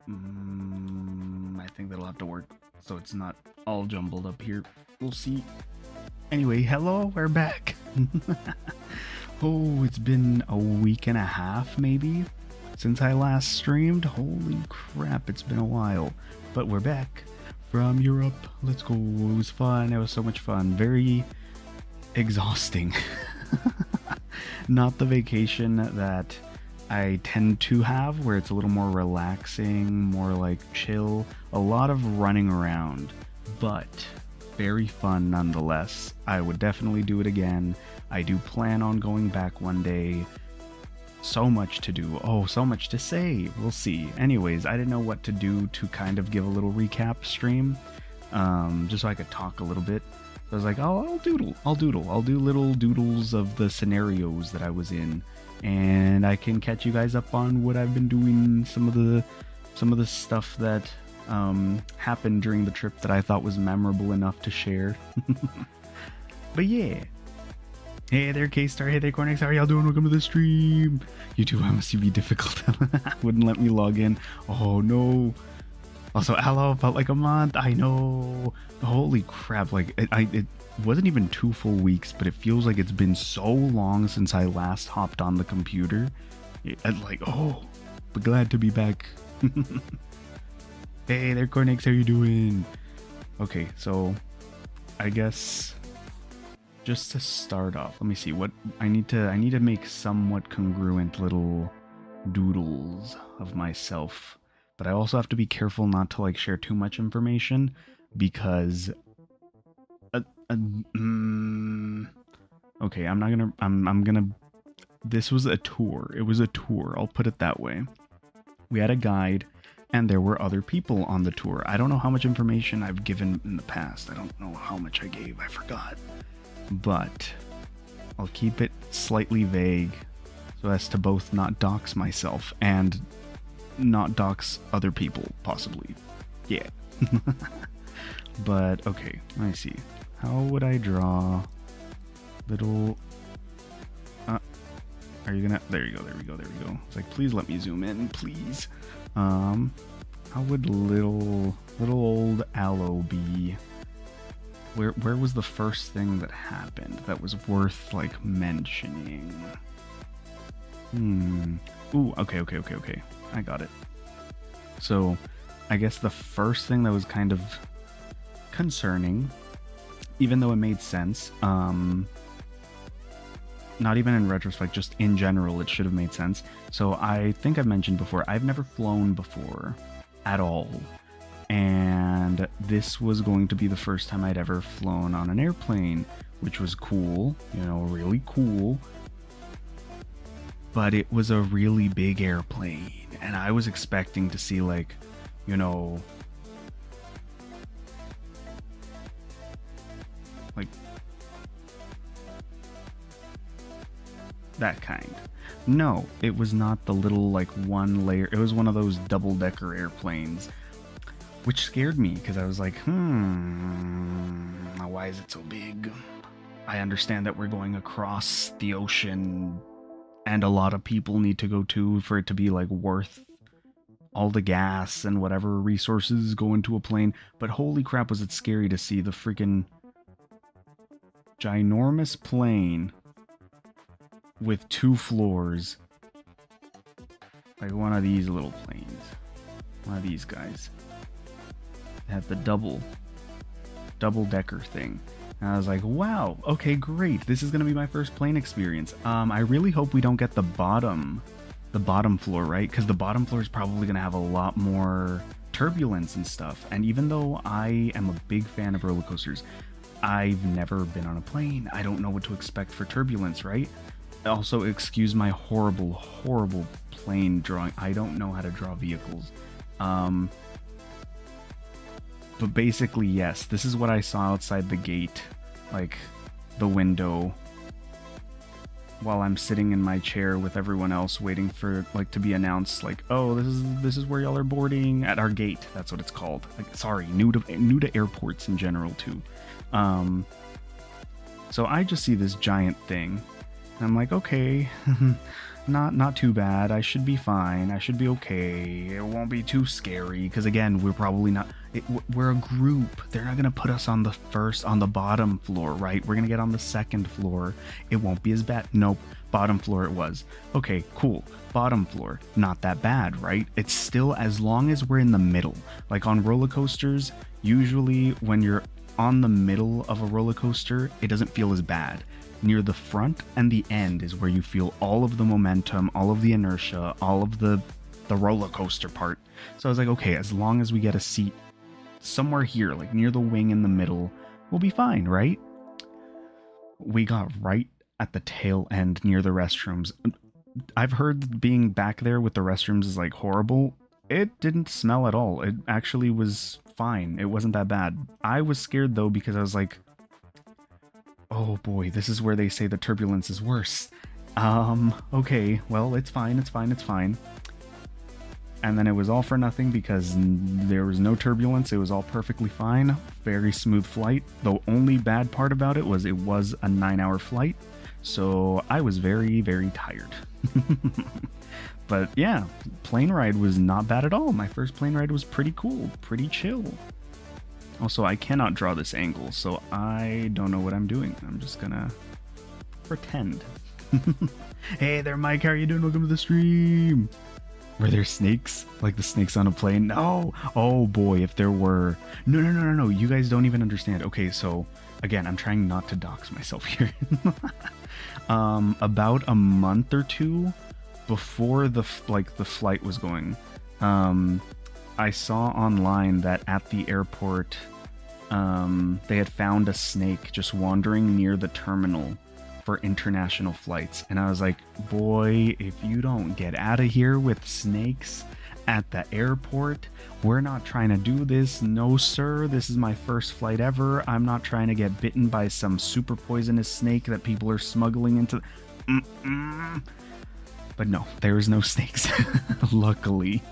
I think that'll have to work so it's not all jumbled up here. We'll see. Anyway, hello, we're back. Oh, it's been a week and a half maybe since I last streamed. Holy crap, it's been a while. But we're back from Europe. Let's go. It was fun. It was so much fun. Very exhausting. Not the vacation that I tend to have, where it's a little more relaxing, more like chill, a lot of running around, but very fun nonetheless. I would definitely do it again. I do plan on going back one day. So much to do. Oh, so much to say. We'll see. Anyways, I didn't know what to do to kind of give a little recap stream, just so I could talk a little bit. So I was like, oh, I'll doodle. I'll do little doodles of the scenarios that I was in, and I can catch you guys up on what I've been doing, some of the stuff that happened during the trip that I thought was memorable enough to share. But yeah. Hey there, K-Star. Hey there, Cornix. How are y'all doing? Welcome to the stream. YouTube, I must be difficult. Wouldn't let me log in. Oh no. Also, hello, felt like a month. I know. Holy crap. Like, it wasn't even 2 full weeks, but it feels like it's been so long since I last hopped on the computer. Oh, but glad to be back. Hey there, Cornix. How you doing? Okay, so I guess just to start off, let me see what I need to make somewhat congruent little doodles of myself. But I also have to be careful not to like share too much information, because okay, I'm gonna this was a tour. It was a tour, I'll put it that way. We had a guide and there were other people on the tour. I don't know how much information I've given in the past. I don't know how much I gave. I forgot. But I'll keep it slightly vague so as to both not dox myself and not dox other people, possibly. Yeah. But okay, let me see. How would I draw little are you gonna there you go. It's like, please let me zoom in, please. How would little old Aloe be? Where was the first thing that happened that was worth like mentioning? Ooh, okay. I got it. So, I guess the first thing that was kind of concerning, even though it made sense, not even in retrospect, just in general, it should have made sense. So I think I've mentioned before, I've never flown before at all. And this was going to be the first time I'd ever flown on an airplane, which was cool, really cool. But it was a really big airplane, and I was expecting to see like, like that kind. No, it was not the little like one layer. It was one of those double-decker airplanes, which scared me because I was like, why is it so big? I understand that we're going across the ocean and a lot of people need to go to for it to be like worth all the gas and whatever resources go into a plane. But holy crap, was it scary to see the freaking ginormous plane with 2 floors. Like one of these little planes. One of these guys. It had the double-decker thing. And I was like, wow, okay, great. This is going to be my first plane experience. I really hope we don't get the bottom floor, right? Because the bottom floor is probably going to have a lot more turbulence and stuff. And even though I am a big fan of roller coasters, I've never been on a plane. I don't know what to expect for turbulence, right? Also, excuse my horrible plane drawing. I don't know how to draw vehicles. But basically, yes, this is what I saw outside the gate, like the window, while I'm sitting in my chair with everyone else waiting for like to be announced, like, oh, this is where y'all are boarding at our gate. That's what it's called. Like, sorry, new to airports in general too. So I just see this giant thing, and I'm like, okay, Not too bad. I should be fine. I should be okay. It won't be too scary because again, we're probably not. We're a group. They're not gonna put us on the bottom floor, right? We're gonna get on the second floor. It won't be as bad. Nope, bottom floor it was. Okay, cool. Bottom floor, not that bad, right? It's still as long as we're in the middle. Like on roller coasters, usually when you're on the middle of a roller coaster, it doesn't feel as bad. Near the front and the end is where you feel all of the momentum, all of the inertia, all of the roller coaster part. So I was like, okay, as long as we get a seat somewhere here, like near the wing in the middle, we'll be fine, right? We got right at the tail end near the restrooms. I've heard being back there with the restrooms is like horrible. It didn't smell at all. It actually was fine. It wasn't that bad. I was scared though because I was like, oh boy, this is where they say the turbulence is worse. Okay, well, it's fine, it's fine, it's fine. And then it was all for nothing because there was no turbulence. It was all perfectly fine. Very smooth flight. The only bad part about it was a 9-hour flight. So I was very, very tired. But yeah, plane ride was not bad at all. My first plane ride was pretty cool, pretty chill. Also, I cannot draw this angle, so I don't know what I'm doing. I'm just gonna pretend. Hey there, Mike. How are you doing? Welcome to the stream. Were there snakes? Like the snakes on a plane? No. Oh boy, if there were. No. You guys don't even understand. Okay, so again, I'm trying not to dox myself here. About a month or two before the flight was going, I saw online that at the airport, they had found a snake just wandering near the terminal for international flights. And I was like, boy, if you don't get out of here with snakes at the airport, we're not trying to do this. No, sir. This is my first flight ever. I'm not trying to get bitten by some super poisonous snake that people are smuggling into. But no, there was no snakes. Luckily.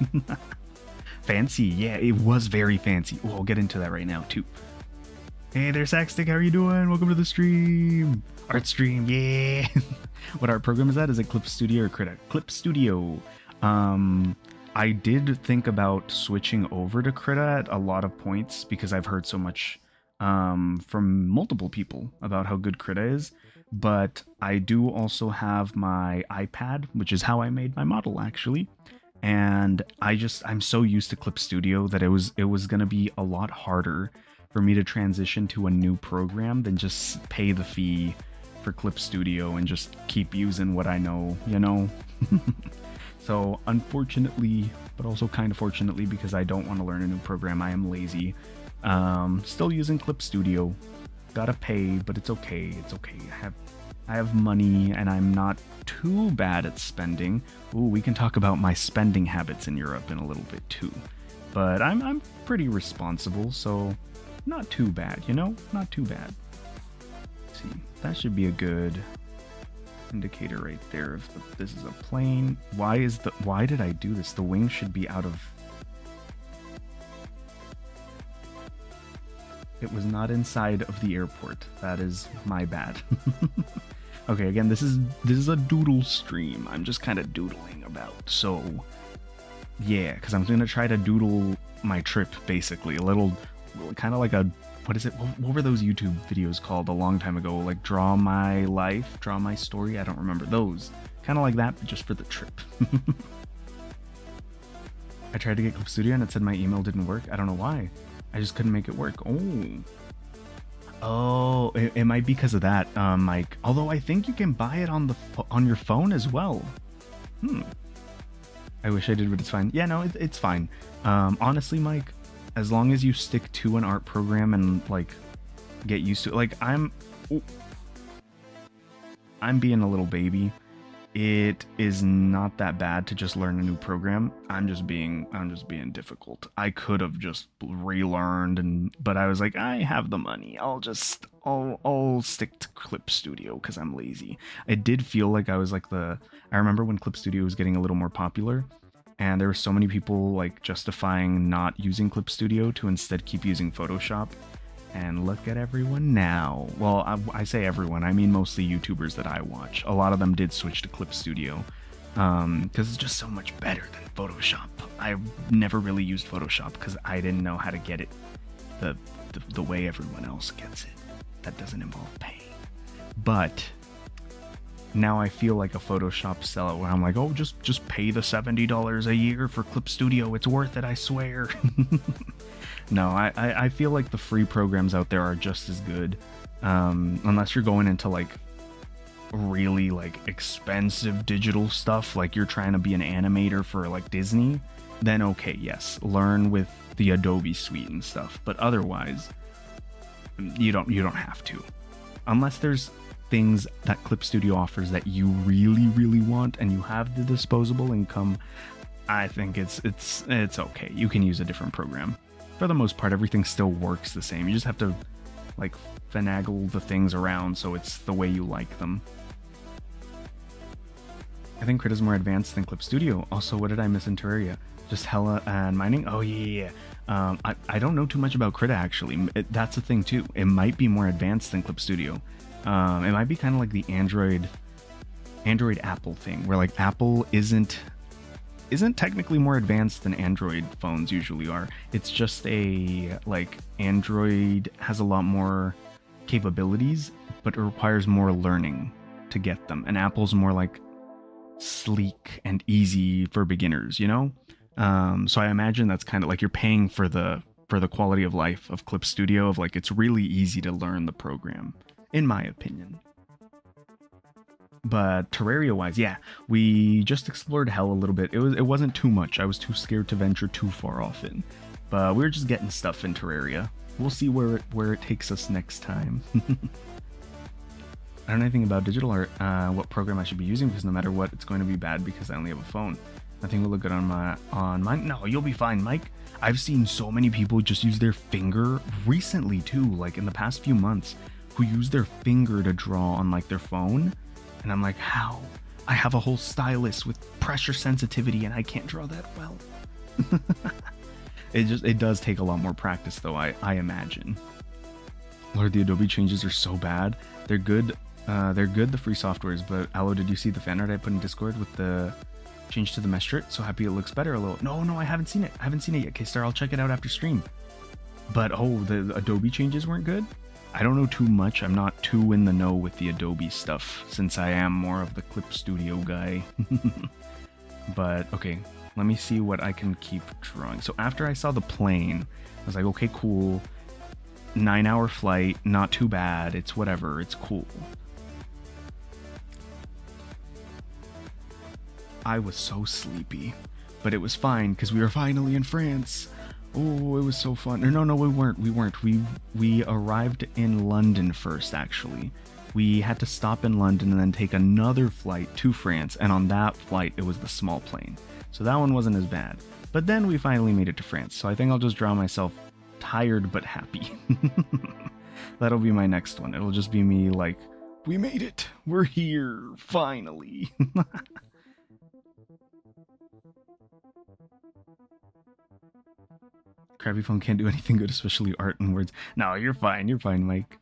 Fancy. Yeah, it was very fancy. Oh, I'll get into that right now, too. Hey there, Sackstick. How are you doing? Welcome to the stream. Art stream, yeah. What art program is that? Is it Clip Studio or Krita? Clip Studio. I did think about switching over to Krita at a lot of points because I've heard so much from multiple people about how good Krita is. But I do also have my iPad, which is how I made my model, actually. And I'm so used to Clip Studio that it was gonna be a lot harder for me to transition to a new program than just pay the fee for Clip Studio and just keep using what I know, you know? So unfortunately, but also kind of fortunately, because I don't want to learn a new program, I am lazy. Still using Clip Studio. Gotta pay, but it's okay. It's okay. I have money and I'm not too bad at spending. Ooh, we can talk about my spending habits in Europe in a little bit too. But I'm pretty responsible, so not too bad, you know? Not too bad. Let's see, that should be a good indicator right there if this is a plane. Why did I do this? The wing should be out of... It was not inside of the airport. That is my bad. Okay, again, this is a doodle stream. I'm just kind of doodling about. So, yeah, because I'm going to try to doodle my trip, basically. A little, kind of like a, what is it? What were those YouTube videos called a long time ago? Like, draw my life, draw my story? I don't remember those. Kind of like that, but just for the trip. I tried to get Clip Studio and it said my email didn't work. I don't know why. I just couldn't make it work. Oh, it might be because of that, Mike. Although I think you can buy it on your phone as well. I wish I did, but it's fine. Yeah, no, it's fine. Honestly, Mike, as long as you stick to an art program and like get used to it. Like I'm being a little baby. It is not that bad to just learn a new program. I'm just being difficult. I could have just relearned, but I was like, I have the money. I'll stick to Clip Studio because I'm lazy. It did feel like I was like I remember when Clip Studio was getting a little more popular, and there were so many people like justifying not using Clip Studio to instead keep using Photoshop. And look at everyone now. Well, I say everyone, I mean mostly YouTubers that I watch. A lot of them did switch to Clip Studio. because it's just so much better than Photoshop. I've never really used Photoshop because I didn't know how to get it the way everyone else gets it. That doesn't involve paying. But now I feel like a Photoshop sellout where I'm like, oh, just pay the $70 a year for Clip Studio. It's worth it, I swear. No, I feel like the free programs out there are just as good. Unless you're going into like really like expensive digital stuff, like you're trying to be an animator for like Disney, then okay, yes, learn with the Adobe suite and stuff. But otherwise, you don't have to. Unless there's things that Clip Studio offers that you really want and you have the disposable income, I think it's okay. You can use a different program. For the most part, everything still works the same. You just have to like finagle the things around so it's the way you like them. I think Crit is more advanced than Clip Studio. Also, what did I miss in Terraria? Just Hella and mining? Oh yeah. I don't know too much about Krita actually. That's the thing too. It might be more advanced than Clip Studio. It might be kind of like the Android Apple thing, where like Apple isn't technically more advanced than Android phones usually are. It's just like Android has a lot more capabilities, but it requires more learning to get them. And Apple's more like sleek and easy for beginners, you know? So I imagine that's kind of like you're paying for the quality of life of Clip Studio, of like it's really easy to learn the program, in my opinion. But Terraria wise, yeah, we just explored hell a little bit. It wasn't too much. I was too scared to venture too far off in. But we were just getting stuff in Terraria. We'll see where it takes us next time. I don't know anything about digital art, what program I should be using, because no matter what, it's going to be bad because I only have a phone. Nothing will look good on mine. No, you'll be fine, Mike. I've seen so many people just use their finger recently too, like in the past few months, who use their finger to draw on like their phone. And I'm like, how? I have a whole stylus with pressure sensitivity and I can't draw that well. It does take a lot more practice though, I imagine. Lord, the Adobe changes are so bad. They're good, the free softwares, but Aloe, did you see the fan art I put in Discord with the change to the mesh strip? So happy it looks better a little. No, I haven't seen it. I haven't seen it yet, K-Star. I'll check it out after stream. But oh, the Adobe changes weren't good? I don't know too much. I'm not too in the know with the Adobe stuff, since I am more of the Clip Studio guy. But okay, let me see what I can keep drawing. So after I saw the plane, I was like, okay, cool. 9-hour flight, not too bad. It's whatever, it's cool. I was so sleepy, but it was fine because we were finally in France. Oh, it was so fun. No, we weren't. We arrived in London first, actually. We had to stop in London and then take another flight to France, and on that flight, it was the small plane. So that one wasn't as bad. But then we finally made it to France, so I think I'll just draw myself tired but happy. That'll be my next one. It'll just be me like, we made it. We're here, finally. Crappy phone can't do anything good, especially art and words. No, you're fine, Mike.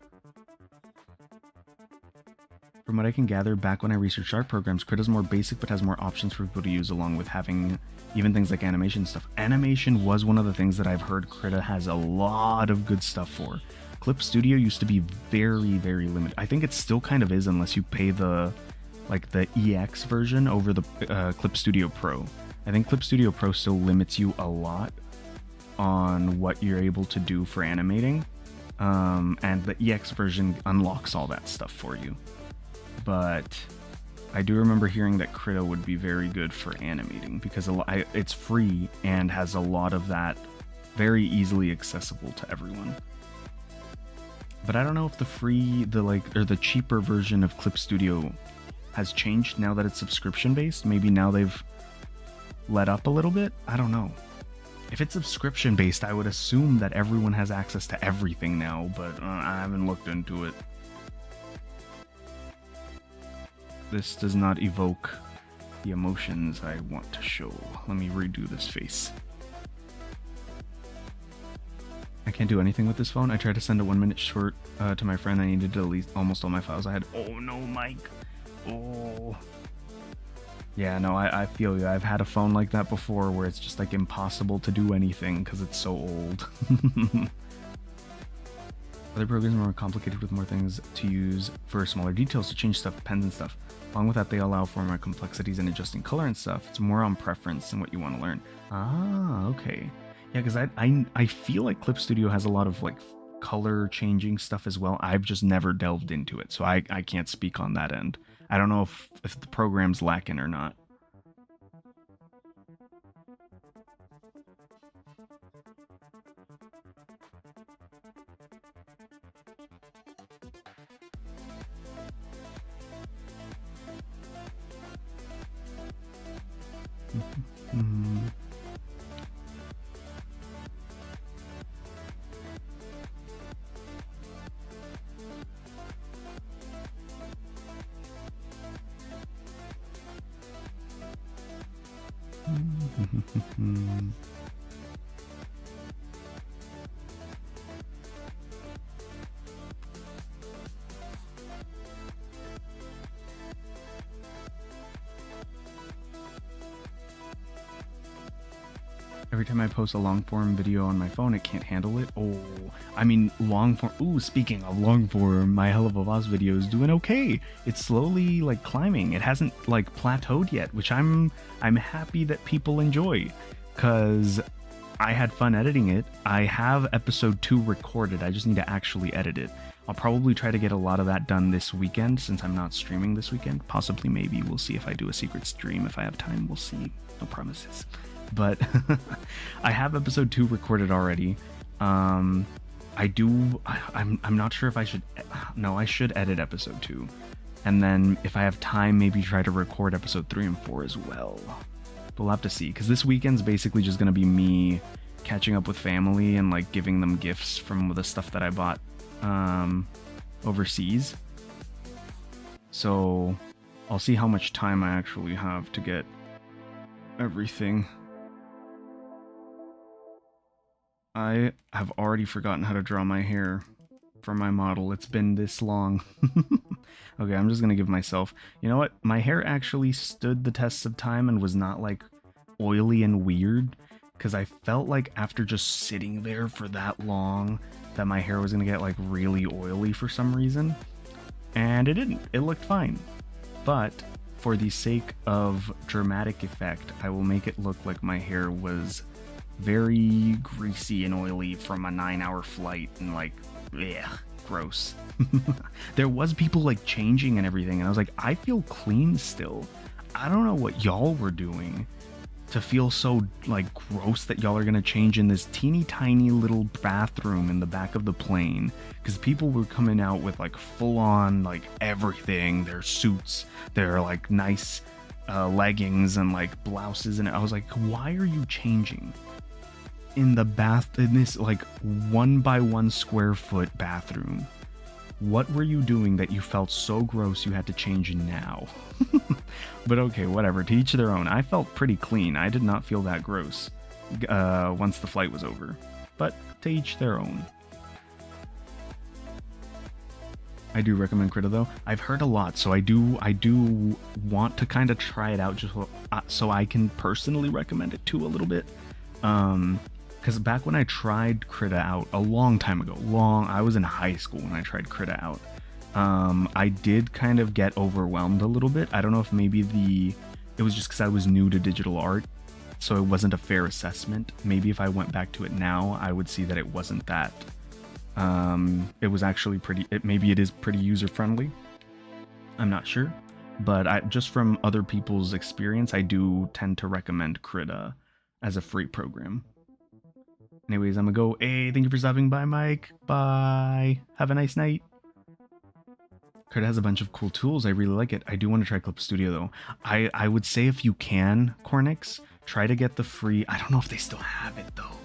From what I can gather, back when I researched art programs, Crit is more basic but has more options for people to use, along with having even things like animation stuff. Animation was one of the things that I've heard Krita has a lot of good stuff for. Clip Studio used to be very, very limited. I think it still kind of is, unless you pay the EX version over the Clip Studio Pro. I think Clip Studio Pro still limits you a lot on what you're able to do for animating, and the EX version unlocks all that stuff for you. But I do remember hearing that Krita would be very good for animating because it's free and has a lot of that very easily accessible to everyone. But I don't know if the cheaper version of Clip Studio has changed now that it's subscription based. Maybe now they've let up a little bit. I don't know. If it's subscription based, I would assume that everyone has access to everything now, but I haven't looked into it. This does not evoke the emotions I want to show. Let me redo this face. I can't do anything with this phone. I tried to send a 1 minute short to my friend. I needed to delete almost all my files I had. Oh no, Mike. Oh. Yeah, no, I feel you. I've had a phone like that before where it's just like impossible to do anything because it's so old. Other programs are more complicated with more things to use for smaller details to change stuff, pens and stuff. Along with that, they allow for more complexities in adjusting color and stuff. It's more on preference and what you want to learn. Ah, okay. Yeah, because I feel like Clip Studio has a lot of like color changing stuff as well. I've just never delved into it, so I can't speak on that end. I don't know if the program's lacking or not. Mm-hmm. Every time I post a long form video on my phone, it can't handle it. Oh, I mean, long form. Ooh, speaking of long form, my Hell of a Boss video is doing okay. It's slowly like climbing. It hasn't like plateaued yet, which I'm happy that people enjoy, because I had fun editing it. I have episode 2 recorded. I just need to actually edit it. I'll probably try to get a lot of that done this weekend since I'm not streaming this weekend. Possibly, maybe. We'll see if I do a secret stream. If I have time, we'll see. No promises. But I have episode 2 recorded already. I'm not sure if I should. No, I should edit episode 2. And then if I have time, maybe try to record episode 3 and 4 as well. We'll have to see, because this weekend's basically just going to be me catching up with family and like giving them gifts from the stuff that I bought overseas. So I'll see how much time I actually have to get everything. I have already forgotten how to draw my hair for my model. It's been this long. Okay, I'm just gonna give myself... You know what? My hair actually stood the test of time and was not like oily and weird, because I felt like after just sitting there for that long that my hair was gonna get like really oily for some reason. And it didn't. It looked fine. But for the sake of dramatic effect, I will make it look like my hair was very greasy and oily from a 9-hour flight and like, ugh, gross. There was people like changing and everything, and I was like, I feel clean still. I don't know what y'all were doing to feel so like gross that y'all are gonna change in this teeny tiny little bathroom in the back of the plane, because people were coming out with like full on like everything, their suits, their like nice leggings and like blouses, and I was like, why are you changing in the bath, in this like 1x1 square foot bathroom? What were you doing that you felt so gross you had to change now? But okay, whatever, to each their own. I felt pretty clean. I did not feel that gross once the flight was over, but to each their own. I do recommend Krita though. I've heard a lot, so I do want to kind of try it out just so I can personally recommend it too a little bit. Because back when I tried Krita out a long time ago, I was in high school when I tried Krita out, I did kind of get overwhelmed a little bit. I don't know if maybe it was just because I was new to digital art, so it wasn't a fair assessment. Maybe if I went back to it now, I would see that it wasn't that. It was actually maybe it is pretty user-friendly. I'm not sure. But just from other people's experience, I do tend to recommend Krita as a free program. Anyways, I'm gonna go. Hey, thank you for stopping by, Mike. Bye. Have a nice night. Krita has a bunch of cool tools. I really like it. I do want to try Clip Studio though. I would say if you can, Cornix, try to get the free. I don't know if they still have it though,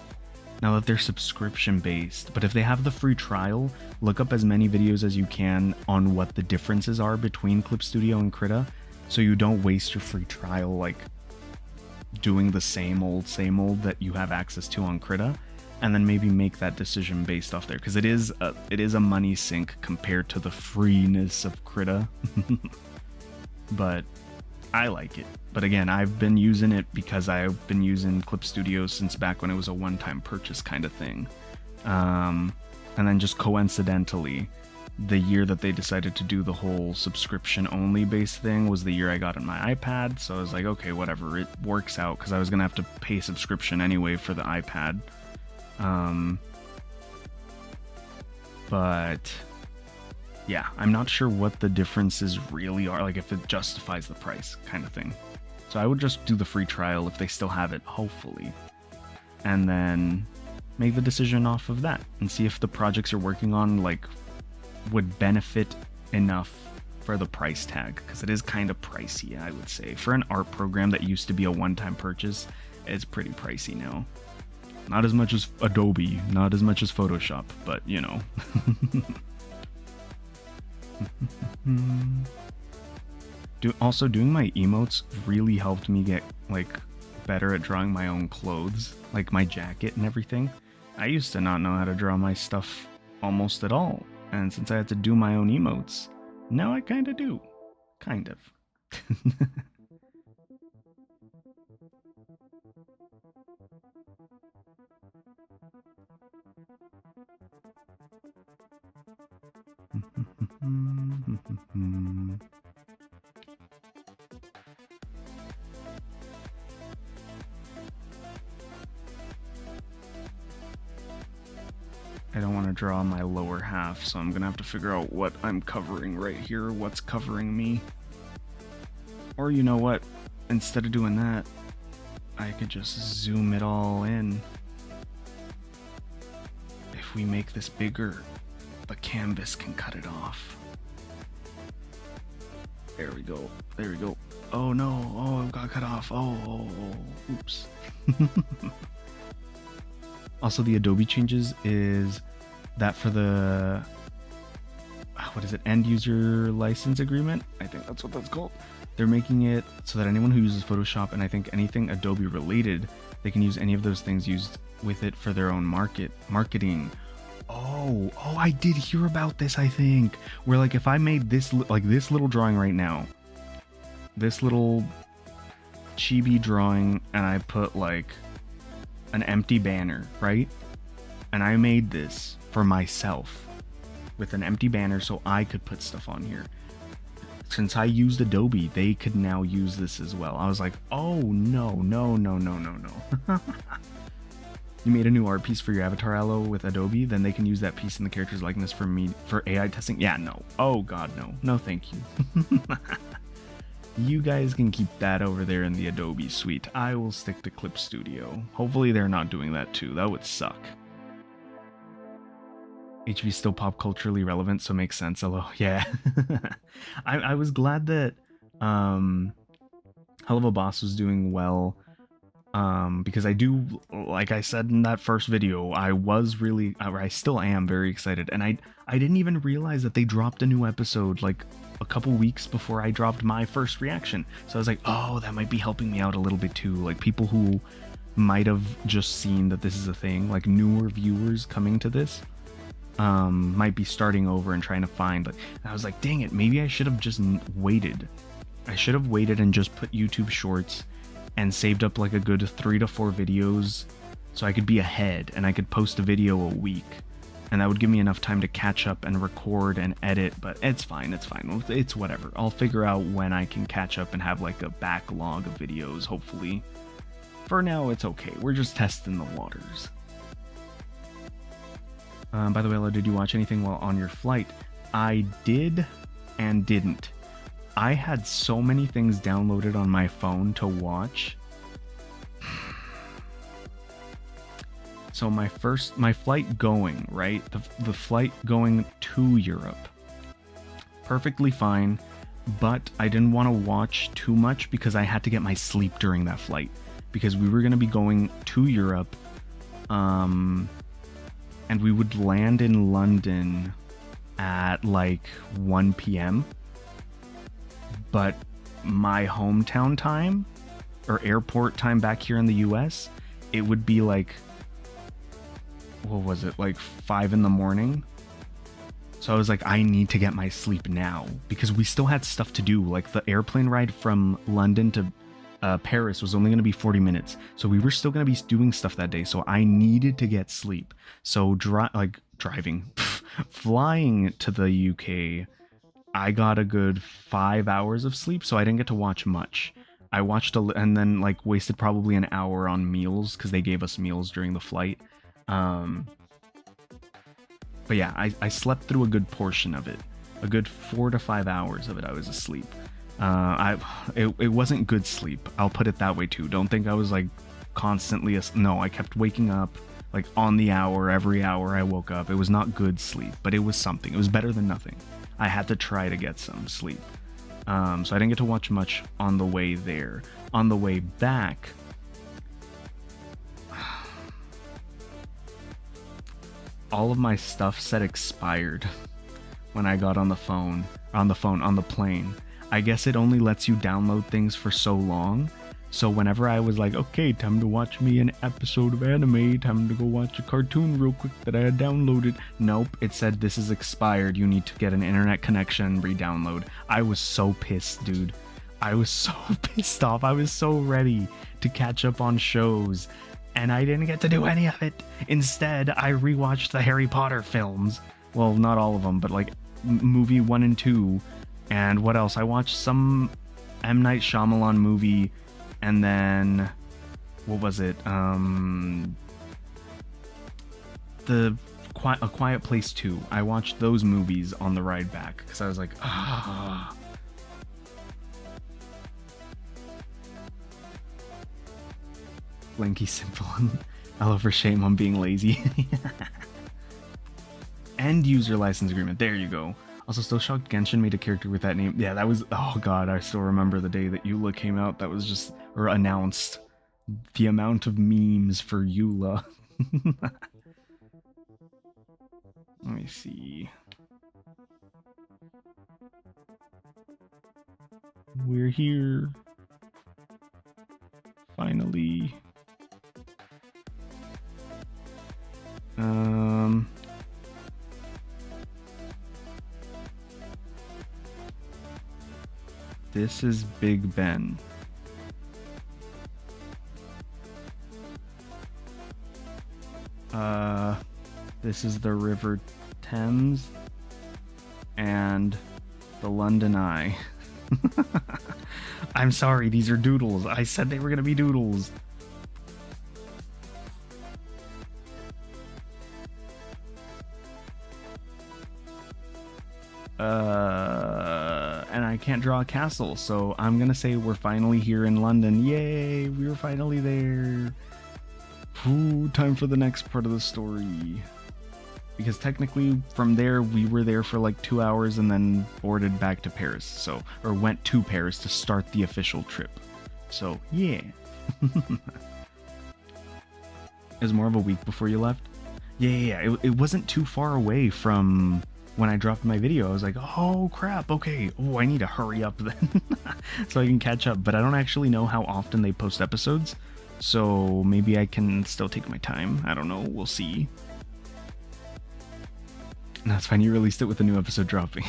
now that they're subscription based. But if they have the free trial, look up as many videos as you can on what the differences are between Clip Studio and Krita, so you don't waste your free trial like doing the same old that you have access to on Krita. And then maybe make that decision based off there, because it is a money sink compared to the freeness of Krita. But I like it. But again, I've been using it because I've been using Clip Studio since back when it was a one-time purchase kind of thing. And then just coincidentally, the year that they decided to do the whole subscription only base thing was the year I got on my iPad. So I was like, okay, whatever, it works out, because I was going to have to pay subscription anyway for the iPad. But yeah, I'm not sure what the differences really are, like if it justifies the price kind of thing. So I would just do the free trial if they still have it, hopefully, and then make the decision off of that and see if the projects you're working on like would benefit enough for the price tag, because it is kind of pricey, I would say. For an art program that used to be a one-time purchase, it's pretty pricey now. Not as much as Adobe, not as much as Photoshop, but you know. Also, doing my emotes really helped me get like better at drawing my own clothes, like my jacket and everything. I used to not know how to draw my stuff almost at all, and since I had to do my own emotes, now I kind of do. Kind of. I don't want to draw my lower half, so I'm gonna have to figure out what I'm covering right here, what's covering me. Or you know what, instead of doing that, I could just zoom it all in. If we make this bigger, the canvas can cut it off. There we go, there we go. Oh no, oh, it got cut off, oh, oops. Also, the Adobe changes is that for the, what is it, end user license agreement? I think that's what that's called. They're making it so that anyone who uses Photoshop, and I think anything Adobe related, they can use any of those things used with it for their own marketing. Oh, I did hear about this, I think. Where like if I made this, like this little drawing right now, this little chibi drawing, and I put like an empty banner, right? And I made this for myself with an empty banner so I could put stuff on here. Since I used Adobe, they could now use this as well. I was like, oh no. You made a new art piece for your avatar, Aloe, with Adobe, then they can use that piece in the character's likeness for AI testing? Yeah, no. Oh god, no. No thank you. You guys can keep that over there in the Adobe suite. I will stick to Clip Studio. Hopefully they're not doing that too. That would suck. HV still pop culturally relevant, so makes sense. Hello. Yeah. I was glad that Hell of a Boss was doing well. Because I do, like I said in that first video, I still am very excited, and I didn't even realize that they dropped a new episode like a couple weeks before I dropped my first reaction. So I was like, oh, that might be helping me out a little bit too. Like people who might have just seen that this is a thing, like newer viewers coming to this, might be starting over and trying to find. Like, I was like, dang it, maybe I should have just waited. I should have waited and just put YouTube Shorts and saved up like a good 3 to 4 videos so I could be ahead and I could post a video a week, and that would give me enough time to catch up and record and edit. But it's fine, it's whatever. I'll figure out when I can catch up and have like a backlog of videos, hopefully. For now, it's okay. We're just testing the waters. By the way, Ella, did you watch anything while on your flight? I did and didn't. I had so many things downloaded on my phone to watch. So my flight going, right? The flight going to Europe. Perfectly fine, but I didn't want to watch too much because I had to get my sleep during that flight. Because we were going to be going to Europe, and we would land in London at like 1 p.m. But my hometown time, or airport time back here in the US, it would be like, what was it, like 5 in the morning? So I was like, I need to get my sleep now because we still had stuff to do. Like the airplane ride from London to Paris was only going to be 40 minutes. So we were still going to be doing stuff that day. So I needed to get sleep. So driving, flying to the UK, I got a good 5 hours of sleep. So I didn't get to watch much. I watched and then like wasted probably an hour on meals because they gave us meals during the flight. But yeah, I slept through a good portion of it. A good 4 to 5 hours of it I was asleep. It wasn't good sleep. I'll put it that way too. Don't think I was like constantly no, I kept waking up like on the hour, every hour I woke up. It was not good sleep, but it was something. It was better than nothing. I had to try to get some sleep. So I didn't get to watch much on the way there. On the way back, all of my stuff said expired when I got on the plane. I guess it only lets you download things for so long. So whenever I was like, okay, time to watch me an episode of anime, time to go watch a cartoon real quick that I had downloaded. Nope, it said this is expired. You need to get an internet connection and re-download. I was so pissed, dude. I was so pissed off. I was so ready to catch up on shows. And I didn't get to do any of it. Instead, I rewatched the Harry Potter films. Well, not all of them, but like movie 1 and 2. And what else? I watched some M. Night Shyamalan movie. And then, what was it? A Quiet Place 2. I watched those movies on the ride back. Because I was like, ah. Blinky Simple. I love her shame on being lazy. End user license agreement. There you go. Also, still shocked Genshin made a character with that name. Yeah, that was... Oh god, I still remember the day that Eula came out. That was just... Or announced. The amount of memes for Eula. Let me see. We're here. Finally. This is Big Ben. This is the River Thames and the London Eye. I'm sorry, these are doodles. I said they were gonna be doodles. And I can't draw a castle, so I'm gonna say we're finally here in London. Yay, we were finally there. Ooh, time for the next part of the story. Because technically, from there, we were there for like 2 hours and then boarded back to Paris. So, or went to Paris to start the official trip. So, yeah. It was more of a week before you left? Yeah. It wasn't too far away from when I dropped my video. I was like, oh crap, okay. Oh, I need to hurry up then. So I can catch up. But I don't actually know how often they post episodes. So maybe I can still take my time. I don't know. We'll see. That's fine. You released it with a new episode dropping.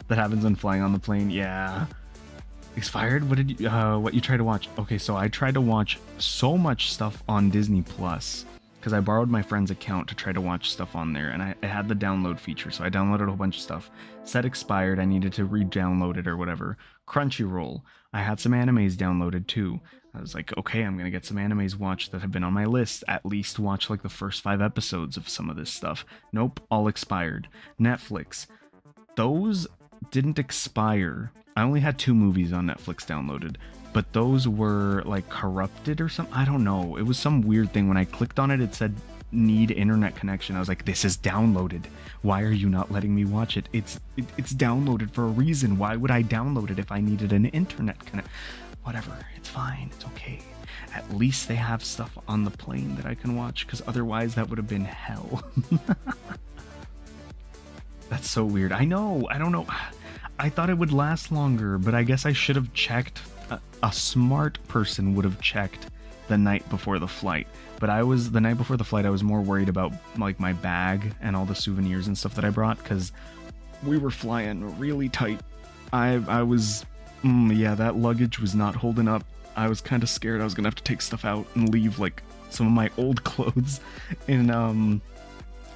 That happens when flying on the plane. Yeah. Expired? What you tried to watch? Okay, so I tried to watch so much stuff on Disney Plus because I borrowed my friend's account to try to watch stuff on there, and it had the download feature, so I downloaded a whole bunch of stuff. Said expired. I needed to re-download it or whatever. Crunchyroll. I had some animes downloaded too. I was like, okay, I'm gonna get some animes watched that have been on my list. At least watch like the first 5 episodes of some of this stuff. Nope, all expired. Netflix. Those didn't expire. I only had 2 movies on Netflix downloaded, but those were like corrupted or something. I don't know. It was some weird thing. When I clicked on it, it said need internet connection. I was like, this is downloaded. Why are you not letting me watch it? It's downloaded for a reason. Why would I download it if I needed an internet connection? Whatever, it's fine, it's okay. At least they have stuff on the plane that I can watch, because otherwise that would have been hell. That's so weird. I know, I don't know. I thought it would last longer, but I guess I should have checked. A smart person would have checked the night before the flight. But the night before the flight, I was more worried about like my bag and all the souvenirs and stuff that I brought, because we were flying really tight. I was, yeah, that luggage was not holding up. I was kind of scared I was gonna have to take stuff out and leave like some of my old clothes in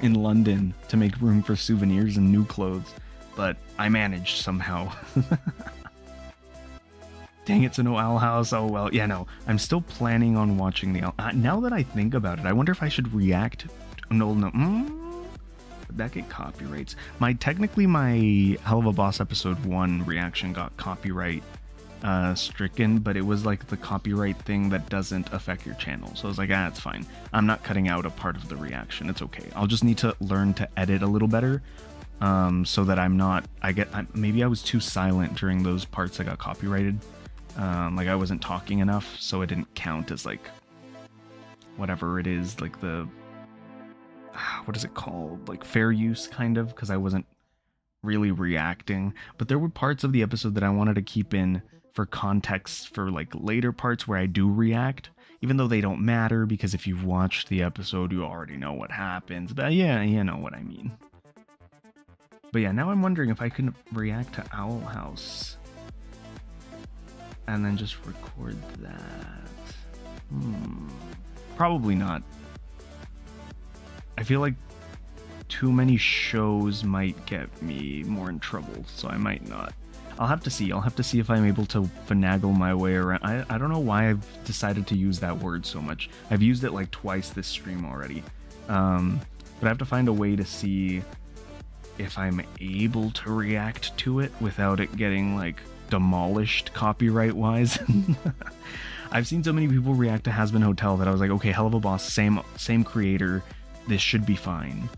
London to make room for souvenirs and new clothes, but I managed somehow. Dang it, so no Owl House. Oh well, yeah, no. I'm still planning on watching the now that I think about it, I wonder if I should react. No. Would that get copyrights? Technically my Hell of a Boss episode 1 reaction got copyright stricken, but it was like the copyright thing that doesn't affect your channel. So I was like, it's fine. I'm not cutting out a part of the reaction. It's okay. I'll just need to learn to edit a little better, so that I'm not. Maybe I was too silent during those parts that got copyrighted. Like I wasn't talking enough, so it didn't count as like whatever it is, like the what is it called, like fair use kind of, because I wasn't really reacting. But there were parts of the episode that I wanted to keep in for context for like later parts where I do react, even though they don't matter, because if you've watched the episode you already know what happens. But yeah, you know what I mean. But yeah, now I'm wondering if I can react to Owl House and then just record that. Probably not. I feel like too many shows might get me more in trouble, so I might not. I'll have to see. I'll have to see if I'm able to finagle my way around. I don't know why I've decided to use that word so much. I've used it like twice this stream already. But I have to find a way to see if I'm able to react to it without it getting like demolished copyright-wise. I've seen so many people react to Has Been Hotel that I was like, okay, Hell of a Boss, same creator, this should be fine.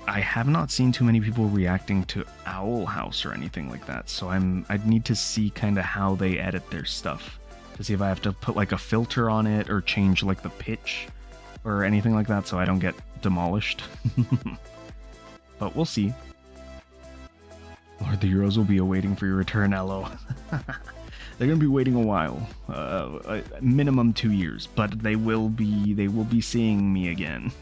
I have not seen too many people reacting to Owl House or anything like that, so I'd need to see kind of how they edit their stuff to see if I have to put like a filter on it or change like the pitch or anything like that so I don't get demolished. But we'll see. Lord, the Euros will be awaiting for your return, Elo. They're gonna be waiting a while, minimum 2 years, but they will be seeing me again.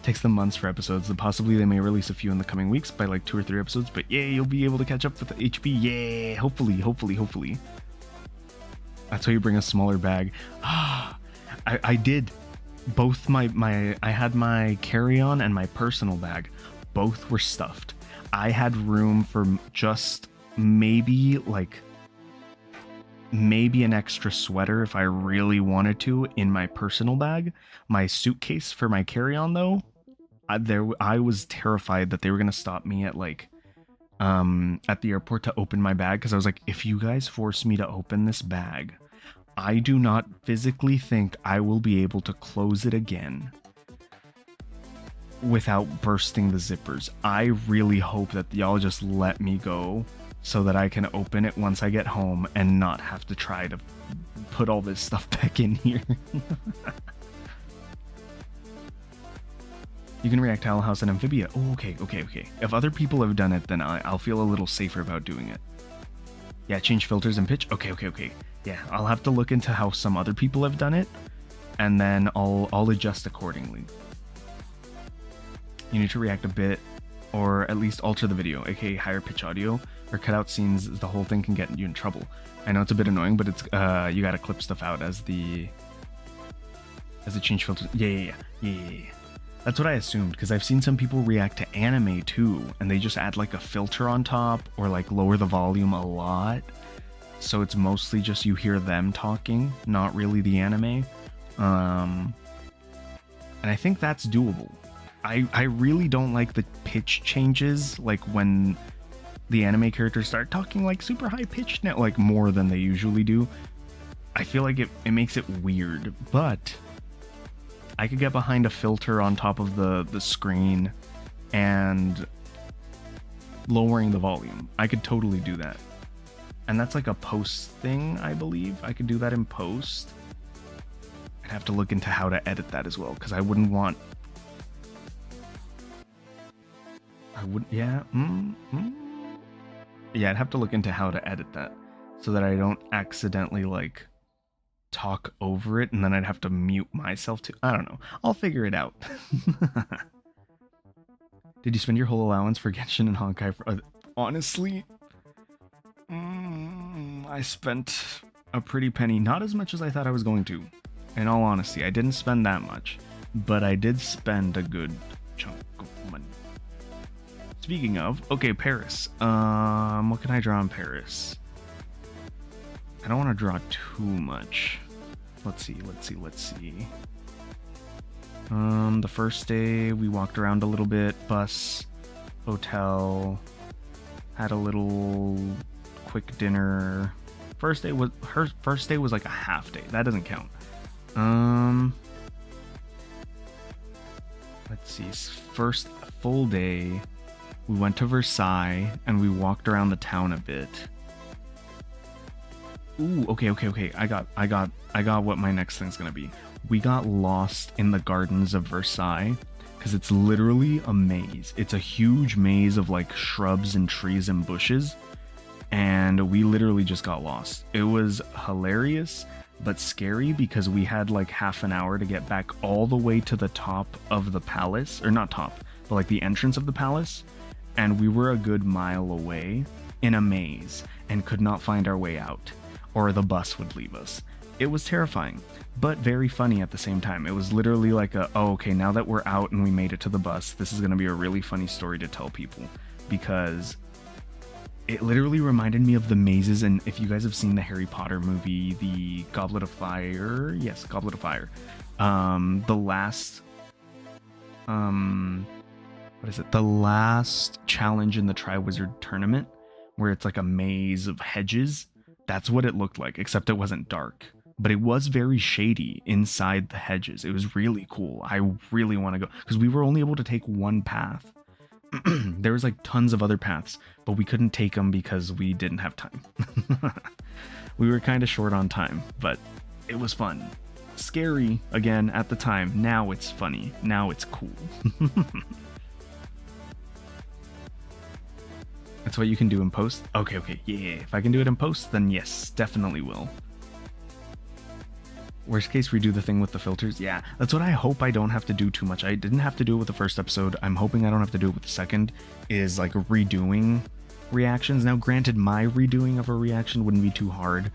Takes them months for episodes. Possibly they may release a few in the coming weeks by like 2 or 3 episodes, but yeah, you'll be able to catch up with the HP. Yeah, hopefully. That's why you bring a smaller bag. I did. Both I had my carry-on and my personal bag. Both were stuffed. I had room for just maybe an extra sweater if I really wanted to in my personal bag. My suitcase for my carry-on though, I was terrified that they were gonna stop me at at the airport to open my bag, because I was like, if you guys force me to open this bag, I do not physically think I will be able to close it again without bursting the zippers. I really hope that y'all just let me go so that I can open it once I get home and not have to try to put all this stuff back in here. You can react to Owl House and Amphibia. Oh, okay. If other people have done it, then I'll feel a little safer about doing it. Yeah, change filters and pitch. Okay. Yeah, I'll have to look into how some other people have done it, and then I'll adjust accordingly. You need to react a bit, or at least alter the video, aka higher pitch audio, or cut out scenes as the whole thing can get you in trouble. I know it's a bit annoying, but it's you gotta clip stuff out as the change filters. Yeah. That's what I assumed, because I've seen some people react to anime too, and they just add like a filter on top, or like lower the volume a lot. So it's mostly just you hear them talking, not really the anime. And I think that's doable. I really don't like the pitch changes, like when the anime characters start talking like super high pitched now, like more than they usually do. I feel like it makes it weird, but I could get behind a filter on top of the screen and lowering the volume. I could totally do that. And that's like a post thing, I believe. I could do that in post. I'd have to look into how to edit that as well, because I wouldn't want... Yeah, I'd have to look into how to edit that so that I don't accidentally, like, talk over it, and then I'd have to mute myself too. I don't know. I'll figure it out. Did you spend your whole allowance for Genshin and Honkai? Honestly, I spent a pretty penny. Not as much as I thought I was going to. In all honesty, I didn't spend that much, but I did spend a good chunk of money. Speaking of, okay, Paris. What can I draw in Paris? I don't want to draw too much. Let's see. The first day we walked around a little bit, bus, hotel, had a little quick dinner. Her first day was like a half day. That doesn't count. Let's see. First full day, we went to Versailles and we walked around the town a bit. Ooh, okay. I got what my next thing's gonna be. We got lost in the gardens of Versailles because it's literally a maze. It's a huge maze of like shrubs and trees and bushes, and we literally just got lost. It was hilarious but scary because we had like half an hour to get back all the way to the top of the palace, or not top, but like the entrance of the palace, and we were a good mile away in a maze and could not find our way out, or the bus would leave us. It was terrifying, but very funny at the same time. It was literally like oh, okay, now that we're out and we made it to the bus, this is going to be a really funny story to tell people, because it literally reminded me of the mazes. And if you guys have seen the Harry Potter movie, the Goblet of Fire, yes, Goblet of Fire, the last, what is it? The last challenge in the Triwizard Tournament, where it's like a maze of hedges. That's what it looked like, except it wasn't dark. But it was very shady inside the hedges. It was really cool. I really want to go, because we were only able to take one path. There was like tons of other paths, but we couldn't take them because we didn't have time. We were kind of short on time, but it was fun. Scary, again, at the time. Now it's funny. Now it's cool. That's what you can do in post? Okay, yeah. If I can do it in post, then yes, definitely will. Worst case, redo the thing with the filters. Yeah, that's what I hope I don't have to do too much. I didn't have to do it with the first episode. I'm hoping I don't have to do it with the second, is like redoing reactions. Now, granted, my redoing of a reaction wouldn't be too hard,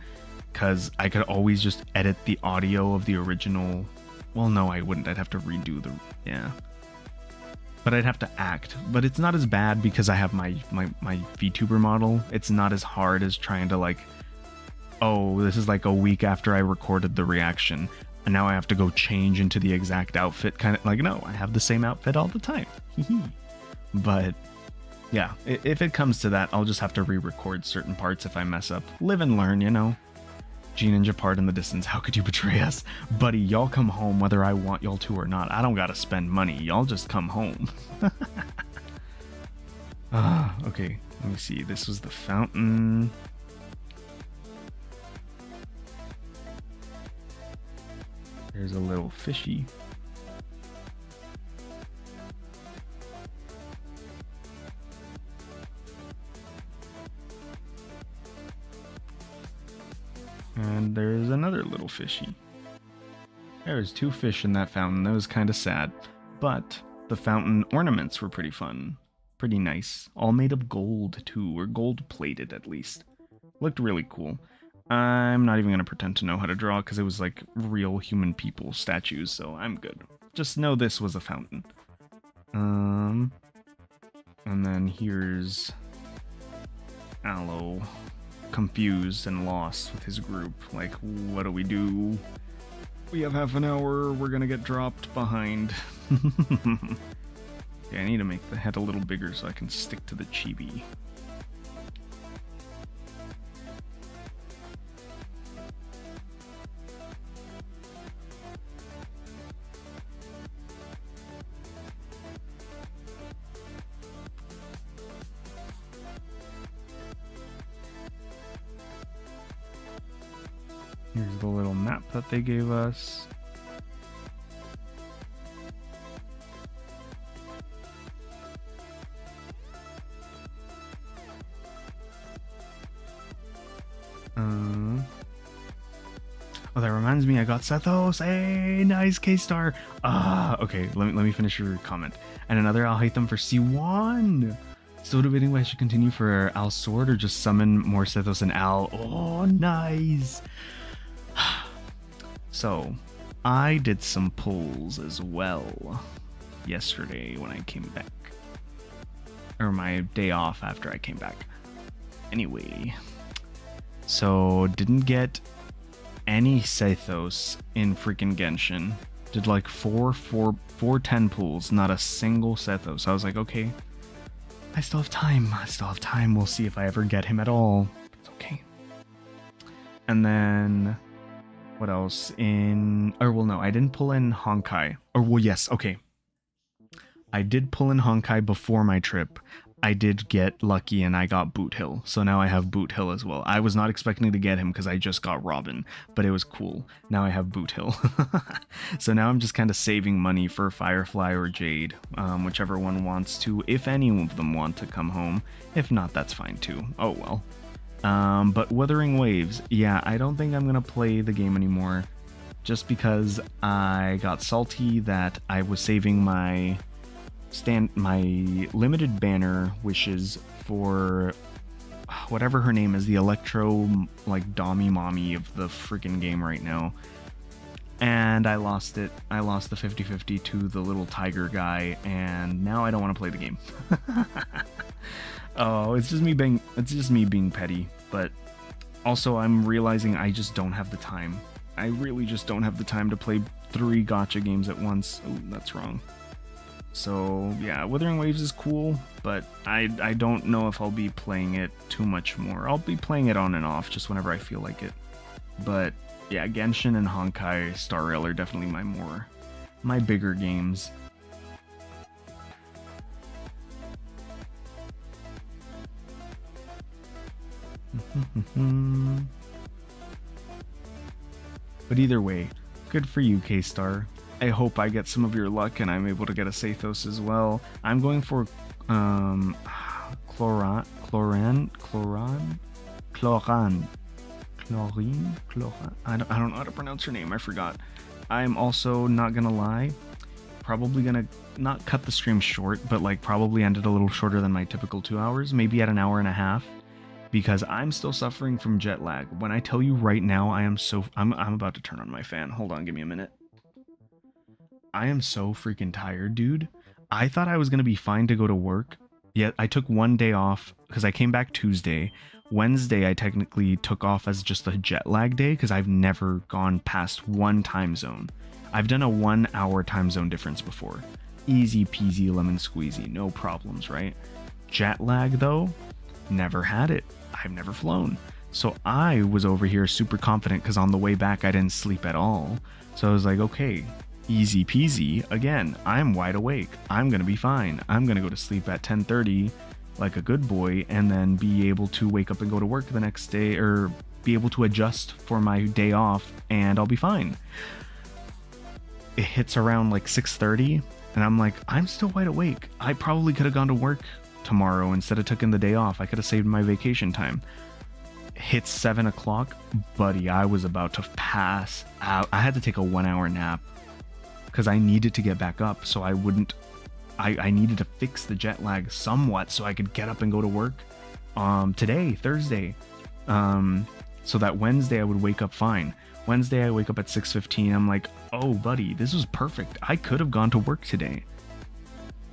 because I could always just edit the audio of the original. Well, no, I wouldn't. I'd have to redo yeah. But I'd have to act. But it's not as bad because I have my VTuber model. It's not as hard as trying to like, oh, this is like a week after I recorded the reaction, and now I have to go change into the exact outfit. Kind of like, no, I have the same outfit all the time. But yeah, if it comes to that, I'll just have to re-record certain parts if I mess up. Live and learn, you know? G-Ninja part in the distance, how could you betray us? Buddy, y'all come home whether I want y'all to or not. I don't gotta spend money. Y'all just come home. Okay, let me see. This was the fountain. There's a little fishy. And there's another little fishy. There's two fish in that fountain. That was kind of sad. But the fountain ornaments were pretty fun. Pretty nice. All made of gold too, or gold plated at least. Looked really cool. I'm not even going to pretend to know how to draw because it was like real human people statues, so I'm good. Just know this was a fountain. And then here's Aloe, confused and lost with his group. Like, what do? We have half an hour, we're gonna get dropped behind. Yeah, I need to make the head a little bigger so I can stick to the chibi. Here's the little map that they gave us. Oh, that reminds me, I got Sethos. Hey, nice K-Star. Okay, let me finish your comment. And another I'll hate them for C1. Still debating whether I should continue for Al's sword or just summon more Sethos and Al. Oh, nice. So, I did some pulls as well yesterday when I came back. Or my day off after I came back. Anyway, so didn't get any Sethos in freaking Genshin. Did like four 10 pulls, not a single Sethos. I was like, okay, I still have time. We'll see if I ever get him at all. It's okay. And then what else no, I didn't pull in Honkai. Yes, okay. I did pull in Honkai before my trip. I did get lucky and I got Boot Hill. So now I have Boot Hill as well. I was not expecting to get him because I just got Robin, but it was cool. Now I have Boot Hill. So now I'm just kind of saving money for Firefly or Jade, whichever one wants to, if any of them want to come home. If not, that's fine too. Oh well. But Wuthering Waves, yeah, I don't think I'm going to play the game anymore just because I got salty that I was saving my limited banner wishes for whatever her name is, the electro like dommy mommy of the freaking game right now, and I lost it. I lost the 50-50 to the little tiger guy, and now I don't want to play the game. Oh, it's just me being petty, but also I'm realizing I just don't have the time. I really just don't have the time to play 3 gacha games at once. Oh, that's wrong. So yeah, Wuthering Waves is cool, but I don't know if I'll be playing it too much more. I'll be playing it on and off just whenever I feel like it. But yeah, Genshin and Honkai Star Rail are definitely my bigger games. But either way, good for you, K-Star. I hope I get some of your luck and I'm able to get a Sethos as well. I'm going for Chlorine. I don't know how to pronounce her name. I forgot. I'm also not gonna lie, probably gonna not cut the stream short, but like probably end it a little shorter than my typical 2 hours, maybe at an hour and a half, because I'm still suffering from jet lag. When I tell you right now, I'm about to turn on my fan. Hold on, give me a minute. I am so freaking tired, dude. I thought I was going to be fine to go to work. Yet I took one day off because I came back Tuesday. Wednesday, I technically took off as just a jet lag day because I've never gone past one time zone. I've done a 1 hour time zone difference before. Easy peasy lemon squeezy, no problems, right? Jet lag though, never had it. I've never flown. So I was over here super confident because on the way back I didn't sleep at all. So I was like, okay, easy peasy. Again, I'm wide awake. I'm gonna be fine. I'm gonna go to sleep at 10:30 like a good boy and then be able to wake up and go to work the next day, or be able to adjust for my day off, and I'll be fine. It hits around like 6:30 and I'm like, I'm still wide awake. I probably could have gone to work tomorrow instead of taking the day off. I could have saved my vacation time. Hits 7 o'clock, buddy, I was about to pass out. I had to take a 1 hour nap because I needed to get back up, so I needed to fix the jet lag somewhat so I could get up and go to work today, Thursday, so that Wednesday I would wake up fine. Wednesday I wake up at 6:15. I'm like, oh buddy, this was perfect. I could have gone to work today.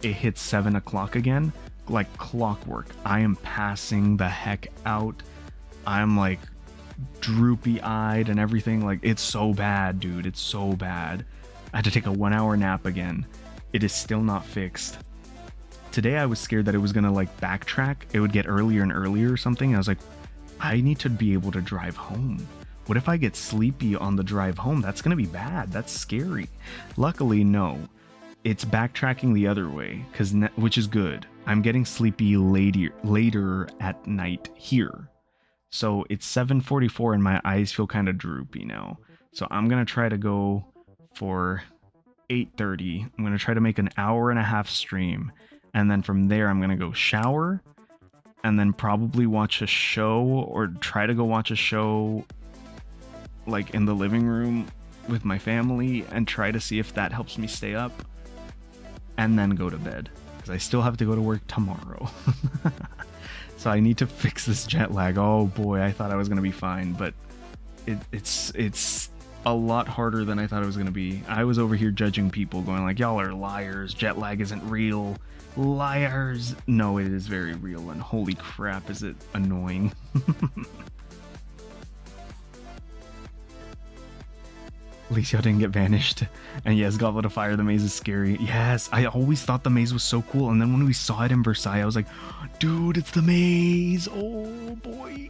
It hits 7 o'clock again, like clockwork. I am passing the heck out. I'm like droopy eyed and everything. Like, it's so bad, dude. It's so bad. I had to take a 1 hour nap again. It is still not fixed. Today I was scared that it was gonna like backtrack. It would get earlier and earlier or something. I was like, I need to be able to drive home. What if I get sleepy on the drive home? That's gonna be bad. That's scary. Luckily, no. It's backtracking the other way, which is good. I'm getting sleepy later at night here. So it's 7:44 and my eyes feel kind of droopy now. So I'm gonna try to go for 8:30. I'm gonna try to make an hour and a half stream, and then from there I'm gonna go shower, and then probably watch a show, or try to go watch a show like in the living room with my family and try to see if that helps me stay up, and then go to bed because I still have to go to work tomorrow. So I need to fix this jet lag. Oh boy, I thought I was gonna be fine, but it's a lot harder than I thought it was gonna be. I was over here judging people, going like, y'all are liars, jet lag isn't real, liars. No, it is very real, and holy crap is it annoying. At least y'all didn't get vanished. And yes, Goblet of Fire, the maze is scary. Yes, I always thought the maze was so cool, and then when we saw it in Versailles, I was like, dude, it's the maze, oh boy.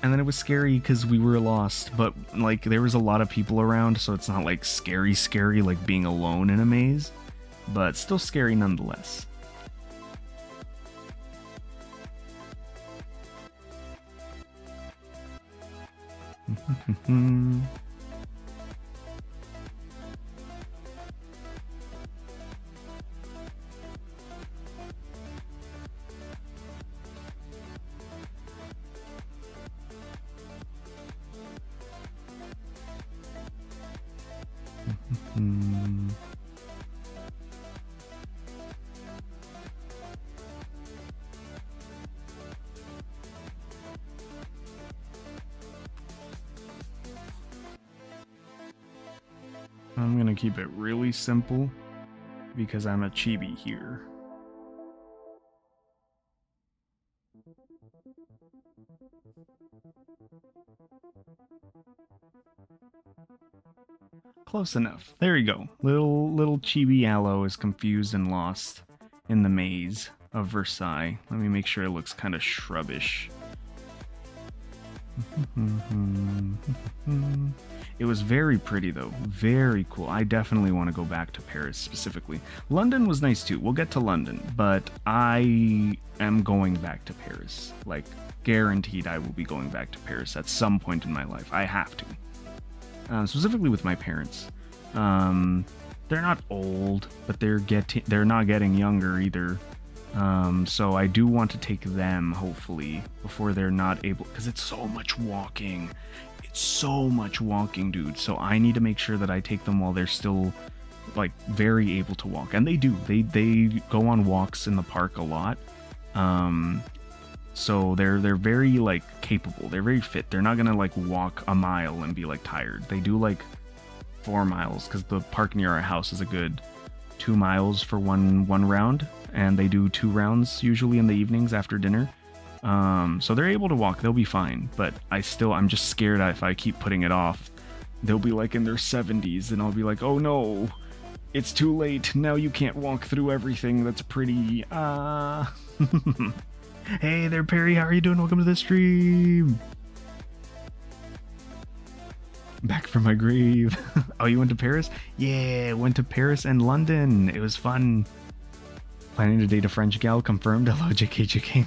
And then it was scary because we were lost, but like there was a lot of people around, so it's not like scary like being alone in a maze, but still scary nonetheless. I'm gonna keep it really simple because I'm a chibi here. Close enough. There you go. Little chibi Aloe is confused and lost in the maze of Versailles. Let me make sure it looks kind of shrubbish. It was very pretty though, very cool. I definitely want to go back to Paris specifically. London was nice too. We'll get to London, but I am going back to Paris. Like, guaranteed I will be going back to Paris at some point in my life. I have to. Specifically with my parents. They're not old, but they're not getting younger either. So I do want to take them, hopefully, before they're not able, because it's so much walking. It's so much walking, dude. So I need to make sure that I take them while they're still, like, very able to walk. And they do. They go on walks in the park a lot. So they're very, like, capable. They're very fit. They're not gonna, like, walk a mile and be, like, tired. They do, like, 4 miles, because the park near our house is a good 2 miles for one round. And they do 2 rounds usually in the evenings after dinner. So they're able to walk. They'll be fine. But I'm just scared that if I keep putting it off, they'll be like in their 70s and I'll be like, oh no, it's too late. Now you can't walk through everything that's pretty. Hey there, Perry. How are you doing? Welcome to the stream. Back from my grave. Oh, you went to Paris? Yeah, went to Paris and London. It was fun. Planning to date a French gal, confirmed. Hello, JK.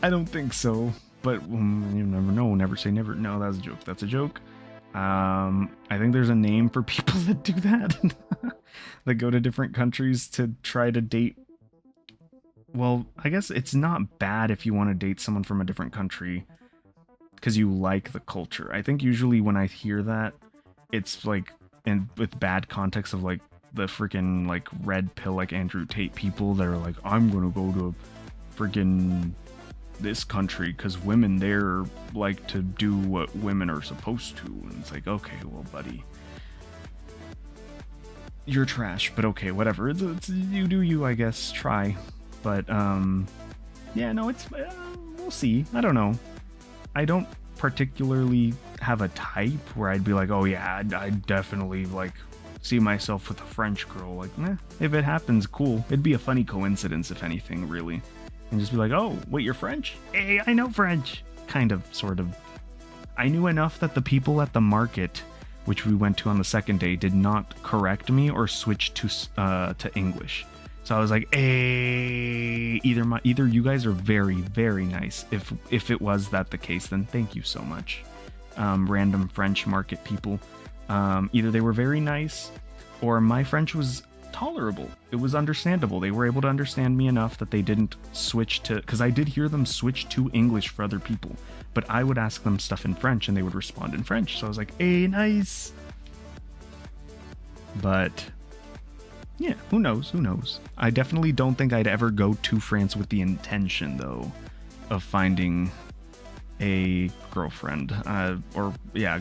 I don't think so, but you never know. Never say never. No, that was a joke. That's a joke. I think there's a name for people that do that. That go to different countries to try to date. Well, I guess it's not bad if you want to date someone from a different country because you like the culture. I think usually when I hear that, it's like with bad context of like the freaking like red pill, like Andrew Tate people that are like, I'm gonna go to freaking this country because women there like to do what women are supposed to. And it's like, okay, well, buddy, you're trash, but okay, whatever. It's you do you, I guess. Try. But yeah, no, it's we'll see. I don't know. I don't particularly have a type where I'd be like, oh yeah, I'd definitely like see myself with a French girl. Like, if it happens, cool. It'd be a funny coincidence, if anything, really. And just be like, oh, wait, you're French? Hey, I know French. Kind of, sort of. I knew enough that the people at the market, which we went to on the second day, did not correct me or switch to English. So I was like, hey, either you guys are very, very nice. If it was that the case, then thank you so much. Random French market people. Either they were very nice, or my French was tolerable. It was understandable. They were able to understand me enough that they didn't switch to, because I did hear them switch to English for other people, but I would ask them stuff in French and they would respond in French. So I was like, hey, nice. But yeah, who knows? Who knows? I definitely don't think I'd ever go to France with the intention, though, of finding a girlfriend,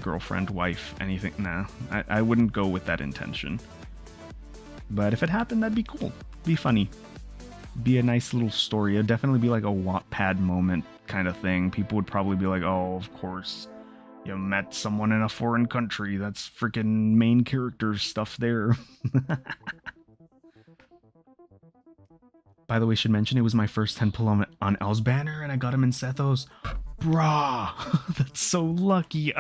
girlfriend, wife, anything. Nah, I wouldn't go with that intention. But if it happened, that'd be cool. Be funny. Be a nice little story. It'd definitely be like a Wattpad moment kind of thing. People would probably be like, oh, of course, you met someone in a foreign country. That's freaking main character stuff there. By the way, should mention it was my first 10 pull on El's banner, and I got him in Sethos. Brah! That's so lucky.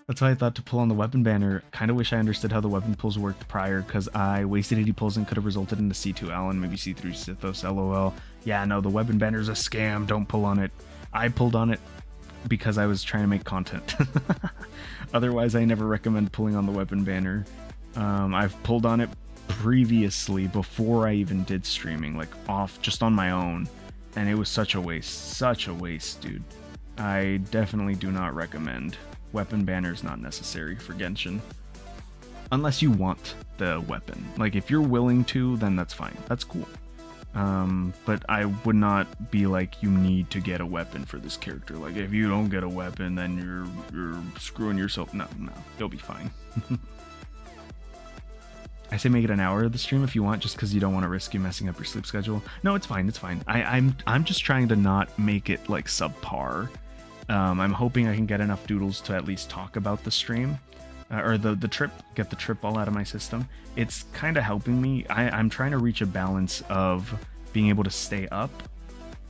That's why I thought to pull on the weapon banner. Kind of wish I understood how the weapon pulls worked prior, because I wasted 80 pulls and could have resulted in the C2L and maybe C3 Sethos LOL. Yeah, no, the weapon banner's a scam. Don't pull on it. I pulled on it because I was trying to make content. Otherwise, I never recommend pulling on the weapon banner. I've pulled on it previously before I even did streaming, like off just on my own, and it was such a waste, dude. I definitely do not recommend. Weapon banners not necessary for Genshin unless you want the weapon. Like if you're willing to, then that's fine, that's cool. But I would not be like, you need to get a weapon for this character. Like if you don't get a weapon, then you're screwing yourself. No, you'll be fine. I say make it an hour of the stream if you want, just because you don't want to risk you messing up your sleep schedule. No, it's fine. I'm just trying to not make it like subpar. I'm hoping I can get enough doodles to at least talk about the stream, or the trip, get the trip all out of my system. It's kind of helping me. I'm trying to reach a balance of being able to stay up,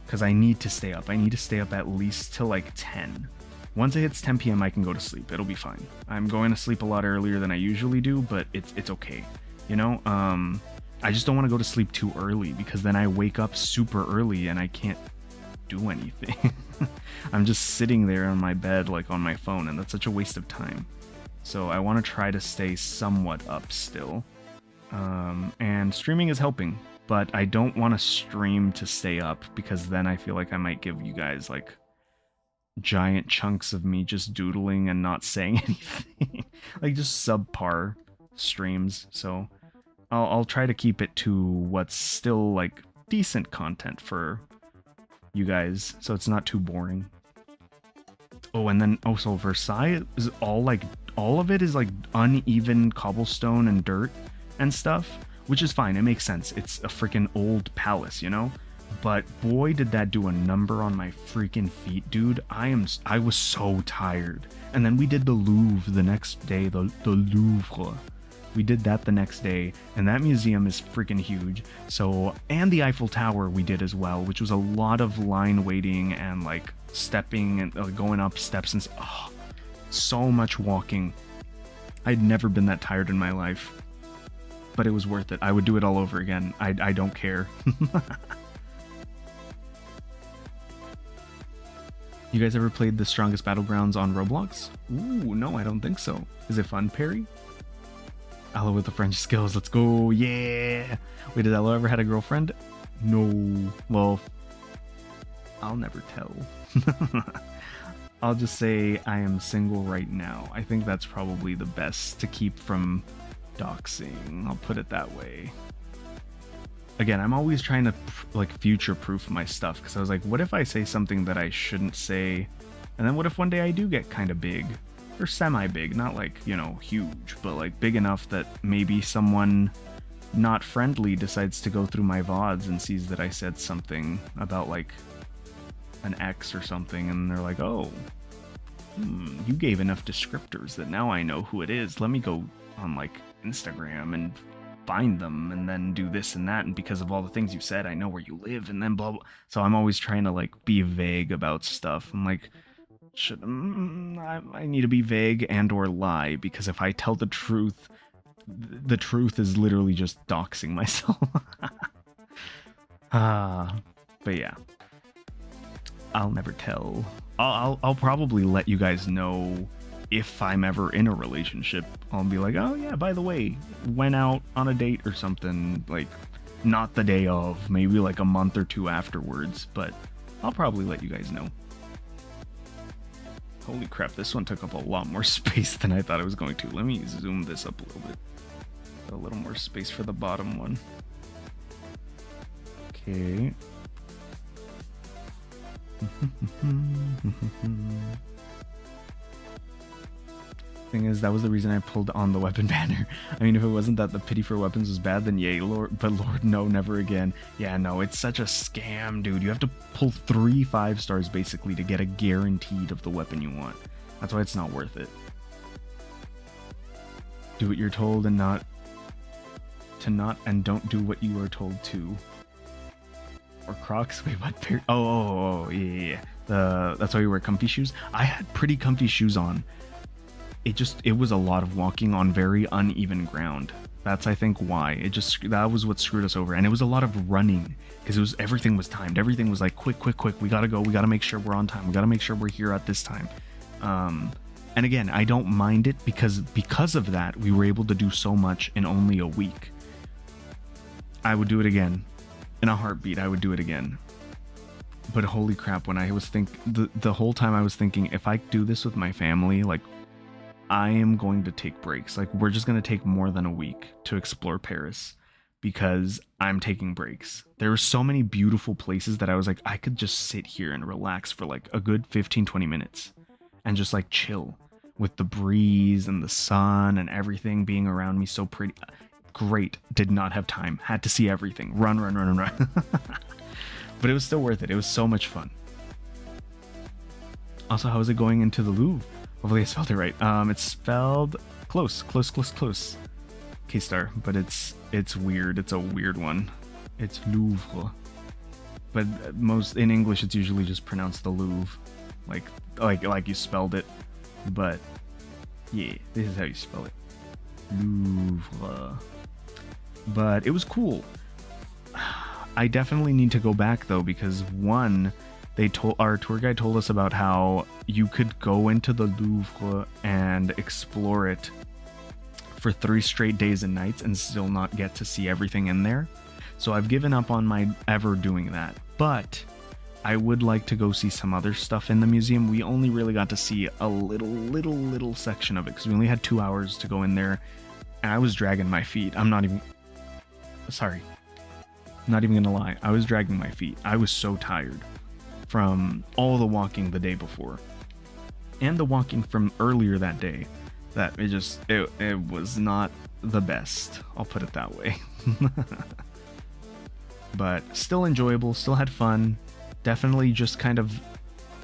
because I need to stay up. I need to stay up at least till like 10. Once it hits 10 p.m. I can go to sleep. It'll be fine. I'm going to sleep a lot earlier than I usually do, but it's okay. You know, I just don't want to go to sleep too early, because then I wake up super early and I can't do anything. I'm just sitting there on my bed, like on my phone, and that's such a waste of time. So I want to try to stay somewhat up still. And streaming is helping, but I don't want to stream to stay up, because then I feel like I might give you guys like giant chunks of me just doodling and not saying anything. Like just subpar streams. So I'll try to keep it to what's still like decent content for you guys, so it's not too boring. Oh, and then also Versailles is all of it is like uneven cobblestone and dirt and stuff, which is fine. It makes sense. It's a freaking old palace, you know? But boy, did that do a number on my freaking feet, dude. I was so tired. And then we did the Louvre the next day, the Louvre. We did that the next day, and that museum is freaking huge. So, and the Eiffel Tower we did as well, which was a lot of line waiting and like stepping and going up steps and so much walking. I'd never been that tired in my life, but it was worth it. I would do it all over again. I don't care. You guys ever played the Strongest Battlegrounds on Roblox? Ooh, no, I don't think so. Is it fun, Perry? Aloe with the French skills, let's go, yeah! Wait, did Aloe ever had a girlfriend? No. Well, I'll never tell. I'll just say I am single right now. I think that's probably the best to keep from doxing. I'll put it that way. Again, I'm always trying to like future-proof my stuff, because I was like, what if I say something that I shouldn't say? And then what if one day I do get kind of big? Or semi-big, not like, you know, huge, but like big enough that maybe someone not friendly decides to go through my VODs and sees that I said something about like an ex or something, and they're like, oh, you gave enough descriptors that now I know who it is. Let me go on like Instagram and find them and then do this and that, and because of all the things you said, I know where you live, and then blah blah. So I'm always trying to like be vague about stuff. I'm like, I need to be vague and or lie, because if I tell the truth is literally just doxing myself. But yeah, I'll never tell. I'll probably let you guys know if I'm ever in a relationship, I'll be like, oh yeah, by the way, went out on a date or something, like not the day of, maybe like a month or two afterwards, but I'll probably let you guys know. Holy crap, this one took up a lot more space than I thought it was going to. Let me zoom this up a little bit. A little more space for the bottom one. Okay. Thing is, that was the reason I pulled on the weapon banner. I mean, if it wasn't that the pity for weapons was bad, then yay, Lord. But Lord, no, never again. Yeah, no, it's such a scam, dude. You have to pull 3 5 stars basically to get a guaranteed of the weapon you want. That's why it's not worth it. Do what you're told and not and don't do what you are told to. Or Crocs? Wait, what? Oh, yeah. That's why you wear comfy shoes. I had pretty comfy shoes on. It was a lot of walking on very uneven ground. That's, I think, why. That was what screwed us over. And it was a lot of running, because everything was timed. Everything was like, quick, we gotta go, we gotta make sure we're on time, we gotta make sure we're here at this time. And again, I don't mind it, because of that, we were able to do so much in only a week. I would do it again. In a heartbeat, I would do it again. But holy crap, when I was the whole time I was thinking, if I do this with my family, like, I am going to take breaks. Like, we're just going to take more than a week to explore Paris, because I'm taking breaks. There were so many beautiful places that I was like, I could just sit here and relax for like a good 15-20 minutes and just like chill with the breeze and the sun and everything being around me so pretty. Great. Did not have time. Had to see everything. Run. But it was still worth it. It was so much fun. Also, how is it going into the Louvre? Hopefully I spelled it right. It's spelled close. K-star, but it's weird. It's a weird one. It's Louvre. But in English, it's usually just pronounced the Louvre, like you spelled it. But yeah, this is how you spell it. Louvre. But it was cool. I definitely need to go back though, because one, our tour guide told us about how you could go into the Louvre and explore it for 3 straight days and nights and still not get to see everything in there. So I've given up on my ever doing that. But I would like to go see some other stuff in the museum. We only really got to see a little section of it, because we only had 2 hours to go in there, and I was dragging my feet. I'm not even gonna lie. I was dragging my feet. I was so tired from all the walking the day before and the walking from earlier that day, that it was not the best, I'll put it that way. But still enjoyable, still had fun. Definitely just kind of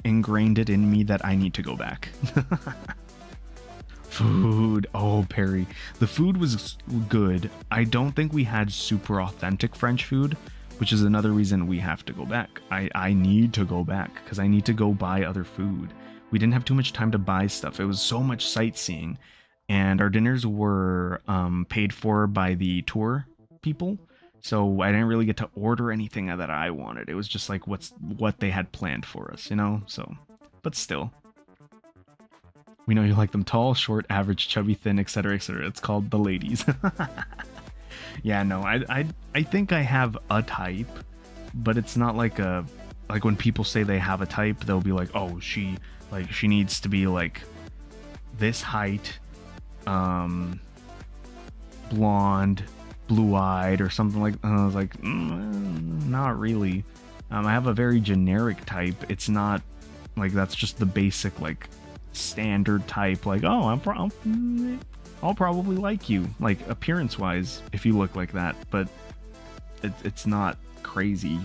ingrained it in me that I need to go back. Food. Oh, Perry. The food was good. I don't think we had super authentic French food, which is another reason we have to go back. I need to go back, because I need to go buy other food. We didn't have too much time to buy stuff. It was so much sightseeing, and our dinners were paid for by the tour people. So I didn't really get to order anything that I wanted. It was just like what they had planned for us, you know? So, but still. We know you like them tall, short, average, chubby, thin, etc., etc. It's called the ladies. Yeah, no, I think I have a type, but it's not like when people say they have a type, they'll be like, oh, she needs to be like this height, blonde, blue-eyed, or something like. I was like, not really. I have a very generic type. It's not like that's just the basic like standard type. Like, oh, I'll probably like you, like appearance-wise, if you look like that. But it's not crazy.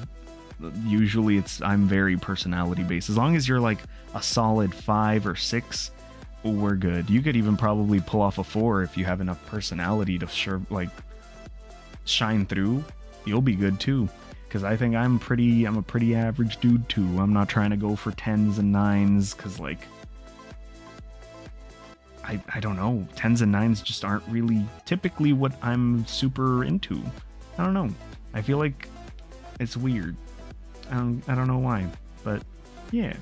Usually, I'm very personality-based. As long as you're like a solid 5 or 6, we're good. You could even probably pull off a 4 if you have enough personality to shine through. You'll be good too, because I think I'm a pretty average dude too. I'm not trying to go for 10s and 9s, because like I don't know, 10s and 9s just aren't really typically what I'm super into. I don't know. I feel like it's weird. I don't know why, but yeah,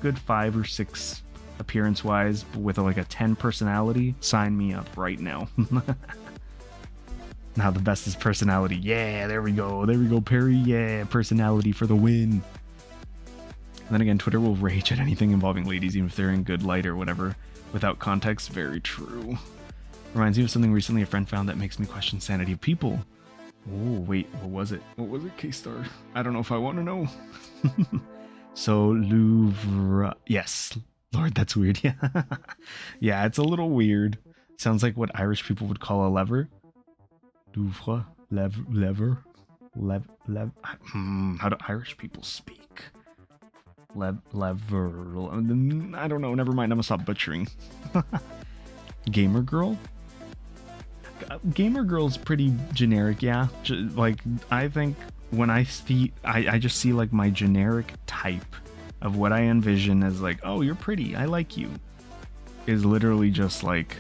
good 5 or 6 appearance-wise, with like a 10 personality, sign me up right now. Now the best is personality. Yeah, there we go. There we go, Perry. Yeah, personality for the win. And then again, Twitter will rage at anything involving ladies, even if they're in good light or whatever. Without context, very true. Reminds me of something recently a friend found that makes me question sanity of people. Oh, wait, what was it? What was it, K-Star? I don't know if I want to know. So, Louvre. Yes. Lord, that's weird. Yeah. Yeah, it's a little weird. Sounds like what Irish people would call a lever. Louvre. Lever. How do Irish people speak? Lever. I don't know. Never mind. I'm gonna stop butchering. Gamer girl? Gamer girl's pretty generic, yeah. Like, I think when I see, I just see like my generic type of what I envision as like, oh, you're pretty, I like you, is literally just like,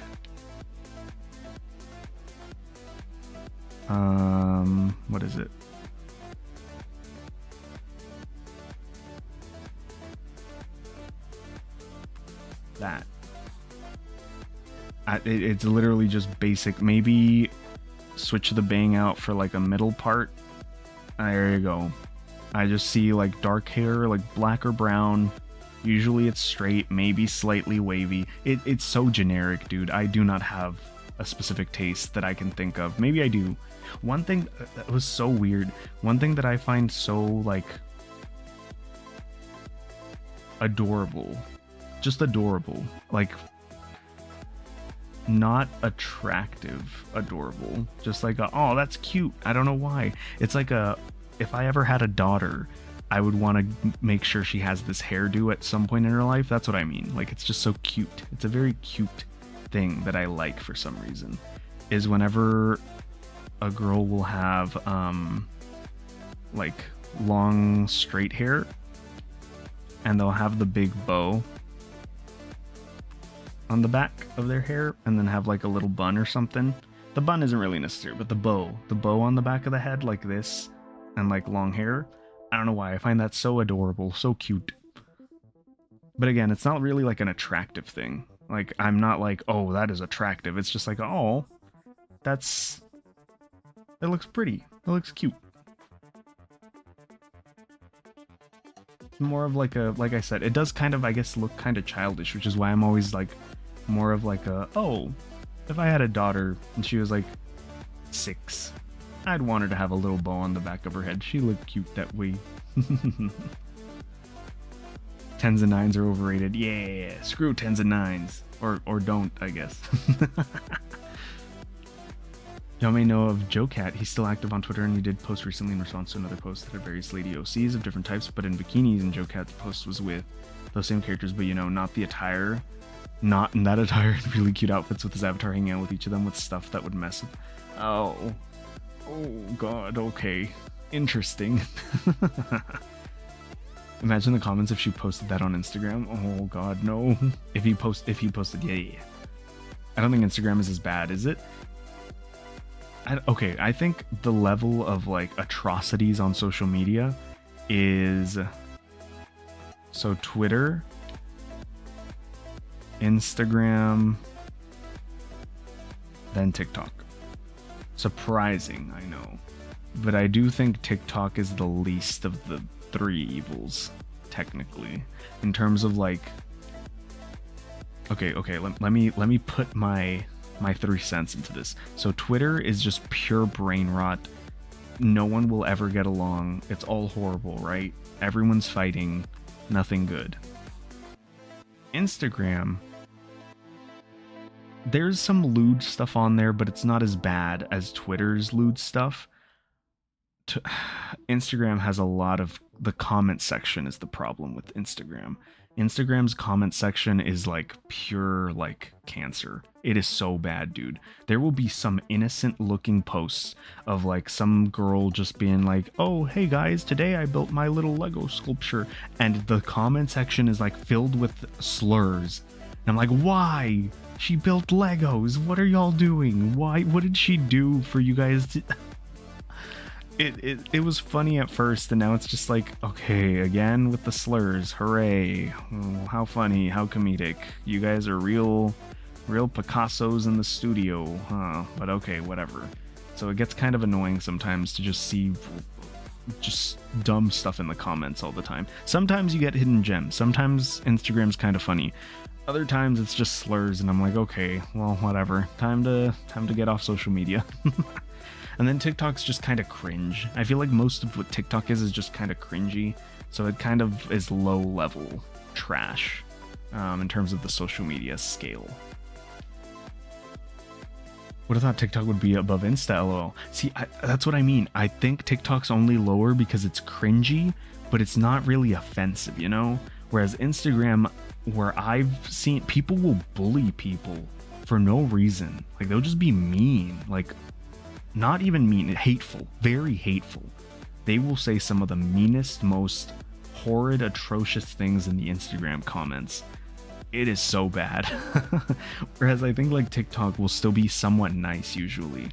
what is it? That. It's literally just basic. Maybe switch the bang out for like a middle part. There you go. I just see like dark hair, like black or brown. Usually it's straight, maybe slightly wavy. It's so generic, dude. I do not have a specific taste that I can think of. Maybe I do. One thing that was so weird. One thing that I find so like adorable. Just adorable. Like, not attractive, adorable, just like oh, that's cute. I don't know why. It's like if I ever had a daughter, I would want to make sure she has this hairdo at some point in her life. That's what I mean. Like, it's just so cute. It's a very cute thing that I like for some reason, is whenever a girl will have like long straight hair and they'll have the big bow on the back of their hair and then have like a little bun or something. The bun isn't really necessary, but the bow on the back of the head like this and like long hair. I don't know why. I find that so adorable, so cute. But again, it's not really like an attractive thing. Like, I'm not like, oh, that is attractive. It's just like, oh, it looks pretty. It looks cute. More of like like I said, it does kind of, I guess, look kind of childish, which is why I'm always like more of like oh, if I had a daughter and she was like 6, I'd want her to have a little bow on the back of her head. She looked cute that way. 10s and 9s are overrated. Yeah, screw 10s and 9s. Or don't, I guess. Y'all may know of JoeCat. He's still active on Twitter, and he did post recently in response to another post that had various lady OCs of different types, but in bikinis, and JoeCat's post was with those same characters, but you know, not the attire. Not in that attire, really cute outfits with his avatar hanging out with each of them with stuff that would mess with. Oh god, okay. Interesting. Imagine the comments if she posted that on Instagram. Oh god, no. If he posted, yeah. I don't think Instagram is as bad, is it? Okay, I think the level of like atrocities on social media is so Twitter, Instagram, then TikTok. Surprising, I know. But I do think TikTok is the least of the 3 evils, technically. In terms of like... Okay, let me put my 3 cents into this. So Twitter is just pure brain rot. No one will ever get along. It's all horrible, right? Everyone's fighting. Nothing good. Instagram, there's some lewd stuff on there, but it's not as bad as Twitter's lewd stuff. Instagram has a lot of... The comment section is the problem with Instagram. Instagram's comment section is like pure like cancer. It is so bad, dude. There will be some innocent looking posts of like some girl just being like, oh, hey guys, today I built my little Lego sculpture. And the comment section is like filled with slurs. And I'm like, why? She built Legos. What are y'all doing? Why? What did she do for you guys to... it was funny at first, and now it's just like, okay, again with the slurs, hooray. Oh, how funny, how comedic. You guys are real Picassos in the studio, huh? But okay, whatever. So it gets kind of annoying sometimes to just see just dumb stuff in the comments all the time. Sometimes you get hidden gems. Sometimes Instagram's kind of funny. Other times it's just slurs, and I'm like, okay, well, whatever. Time to get off social media. And then TikTok's just kind of cringe. I feel like most of what TikTok is just kind of cringy. So it kind of is low level trash in terms of the social media scale. Would have thought TikTok would be above Insta, lol. See, that's what I mean. I think TikTok's only lower because it's cringy, but it's not really offensive, you know? Whereas Instagram, where I've seen people will bully people for no reason. Like, they'll just be mean. Like, not even mean, hateful, very hateful. They will say some of the meanest, most horrid, atrocious things in the Instagram comments. It is so bad. Whereas I think like TikTok will still be somewhat nice usually.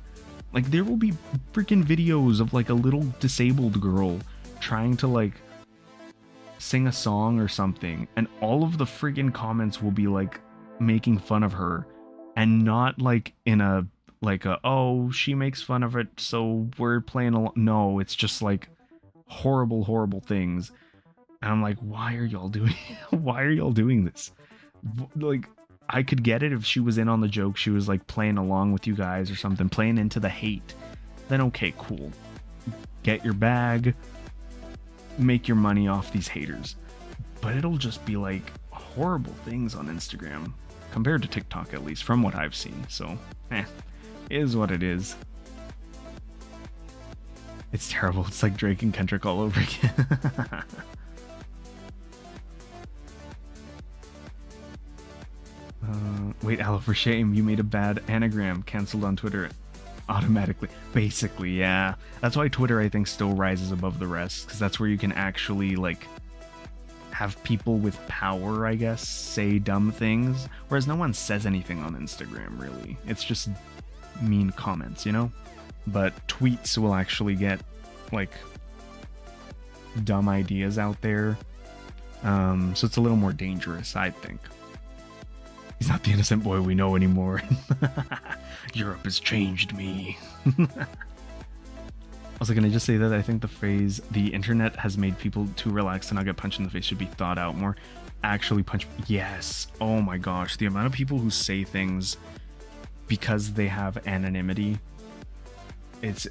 Like, there will be freaking videos of like a little disabled girl trying to like sing a song or something, and all of the friggin' comments will be like making fun of her, and not like in a like a, oh, she makes fun of it, so we're playing along. No, it's just like horrible things. And I'm like, why are y'all doing this? Like, I could get it if she was in on the joke, she was like playing along with you guys or something, playing into the hate. Then okay, cool. Get your bag, make your money off these haters. But it'll just be like horrible things on Instagram, compared to TikTok, at least from what I've seen. So, is what it is. It's terrible. It's like Drake and Kendrick all over again. Wait, Aloe, for shame, you made a bad anagram, cancelled on Twitter automatically. Basically, yeah. That's why Twitter, I think, still rises above the rest, because that's where you can actually, like, have people with power, I guess, say dumb things, whereas no one says anything on Instagram, really. It's just mean comments, you know? But tweets will actually get, like, dumb ideas out there. So it's a little more dangerous, I think. He's not the innocent boy we know anymore. Europe has changed me. Also, can I just say that I think the phrase, the internet has made people too relaxed to not get punched in the face, should be thought out more. Actually punch. Yes. Oh my gosh. The amount of people who say things because they have anonymity,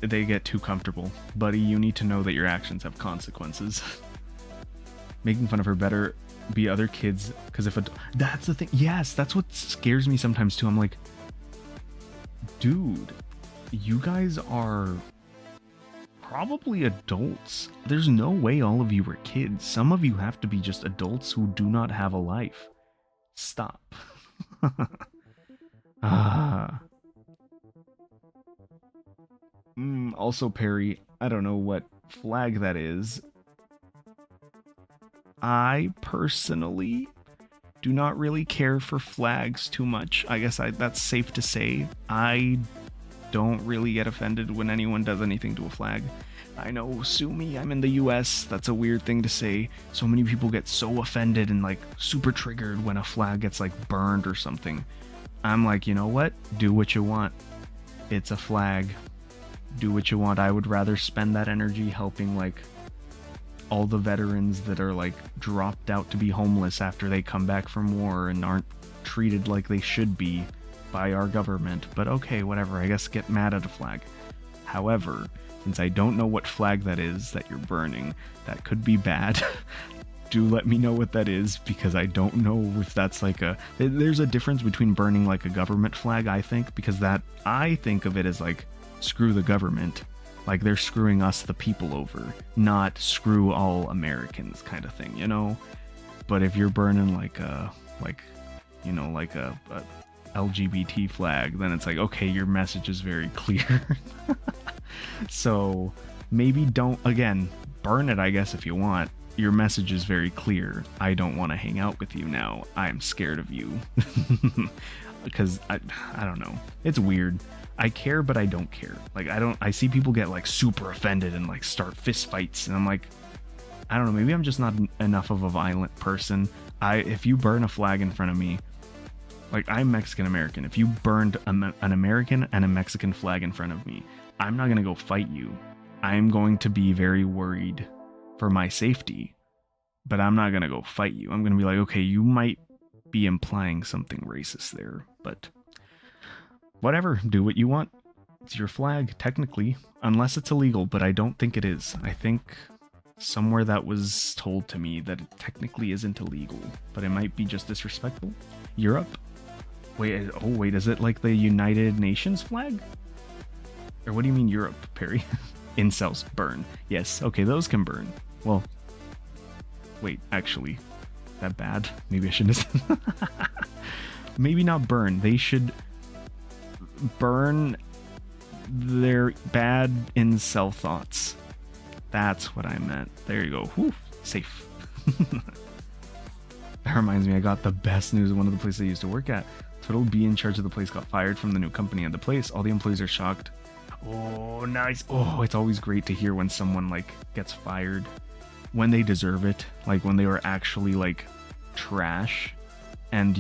they get too comfortable. Buddy, you need to know that your actions have consequences. Making fun of her better be other kids, because if that's the thing. Yes, that's what scares me sometimes too. I'm like, dude, you guys are probably adults. There's no way all of you were kids. Some of you have to be just adults who do not have a life. Stop. Also, Perry, I don't know what flag that is. I personally do not really care for flags too much. I guess that's safe to say. I don't really get offended when anyone does anything to a flag. I know, sue me, I'm in the US. That's a weird thing to say. So many people get so offended and like super triggered when a flag gets like burned or something. I'm like, you know what? Do what you want. It's a flag. Do what you want. I would rather spend that energy helping like all the veterans that are like dropped out to be homeless after they come back from war and aren't treated like they should be by our government. But okay, whatever, I guess get mad at a flag. However, since I don't know what flag that is that you're burning, that could be bad. Do let me know what that is, because I don't know if that's like there's a difference between burning like a government flag, I think, because that, I think of it as like, screw the government. Like they're screwing us, the people, over, not screw all Americans kind of thing, you know? But if you're burning like a LGBT flag, then it's like, okay, your message is very clear. So maybe don't, again, burn it, I guess, if you want. Your message is very clear. I don't want to hang out with you now. I'm scared of you. Because I don't know. It's weird. I care, but I don't care. Like, I see people get like super offended and like start fist fights, and I'm like, I don't know, maybe I'm just not enough of a violent person. If you burn a flag in front of me, like, I'm Mexican American. If you burned an American and a Mexican flag in front of me, I'm not gonna go fight you. I'm going to be very worried for my safety, but I'm not gonna go fight you. I'm gonna be like, okay, you might be implying something racist there, but whatever, do what you want. It's your flag, technically, unless it's illegal, but I don't think it is. I think somewhere that was told to me that it technically isn't illegal, but it might be just disrespectful. Europe? Wait, is it like the United Nations flag? Or what do you mean Europe, Perry? Incels, burn. Yes, okay, those can burn. Well, wait, actually, that bad? Maybe I shouldn't have. Maybe not burn. They should burn their bad incel thoughts. That's what I meant. There you go. Whew, safe. That reminds me, I got the best news at one of the places I used to work at. Total B in charge of the place got fired from the new company at the place. All the employees are shocked. Oh, nice. Oh, it's always great to hear when someone like gets fired when they deserve it. Like when they were actually like trash and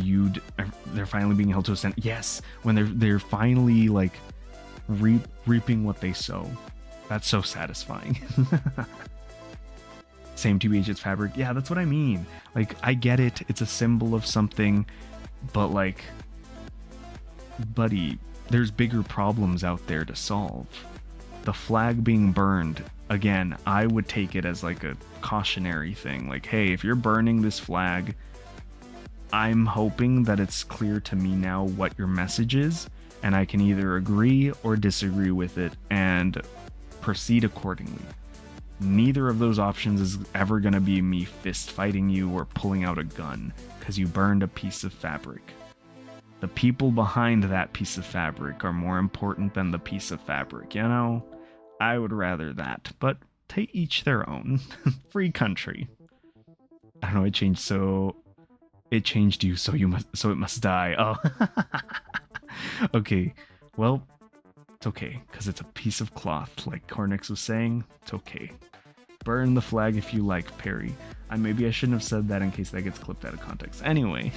they're finally being held to a standard. Yes, when they're finally like reaping what they sow. That's so satisfying. Same TBH, it's fabric. Yeah, that's what I mean. Like, I get it. It's a symbol of something, but like, buddy, there's bigger problems out there to solve. The flag being burned, again, I would take it as like a cautionary thing. Like, hey, if you're burning this flag, I'm hoping that it's clear to me now what your message is, and I can either agree or disagree with it and proceed accordingly. Neither of those options is ever going to be me fist fighting you or pulling out a gun because you burned a piece of fabric. The people behind that piece of fabric are more important than the piece of fabric, you know? I would rather that, but to each their own. Free country. I don't know, it changed you, so it must die. Oh. Okay. Well, it's okay, because it's a piece of cloth, like Cornix was saying. It's okay. Burn the flag if you like, Perry. Maybe I shouldn't have said that in case that gets clipped out of context. Anyway.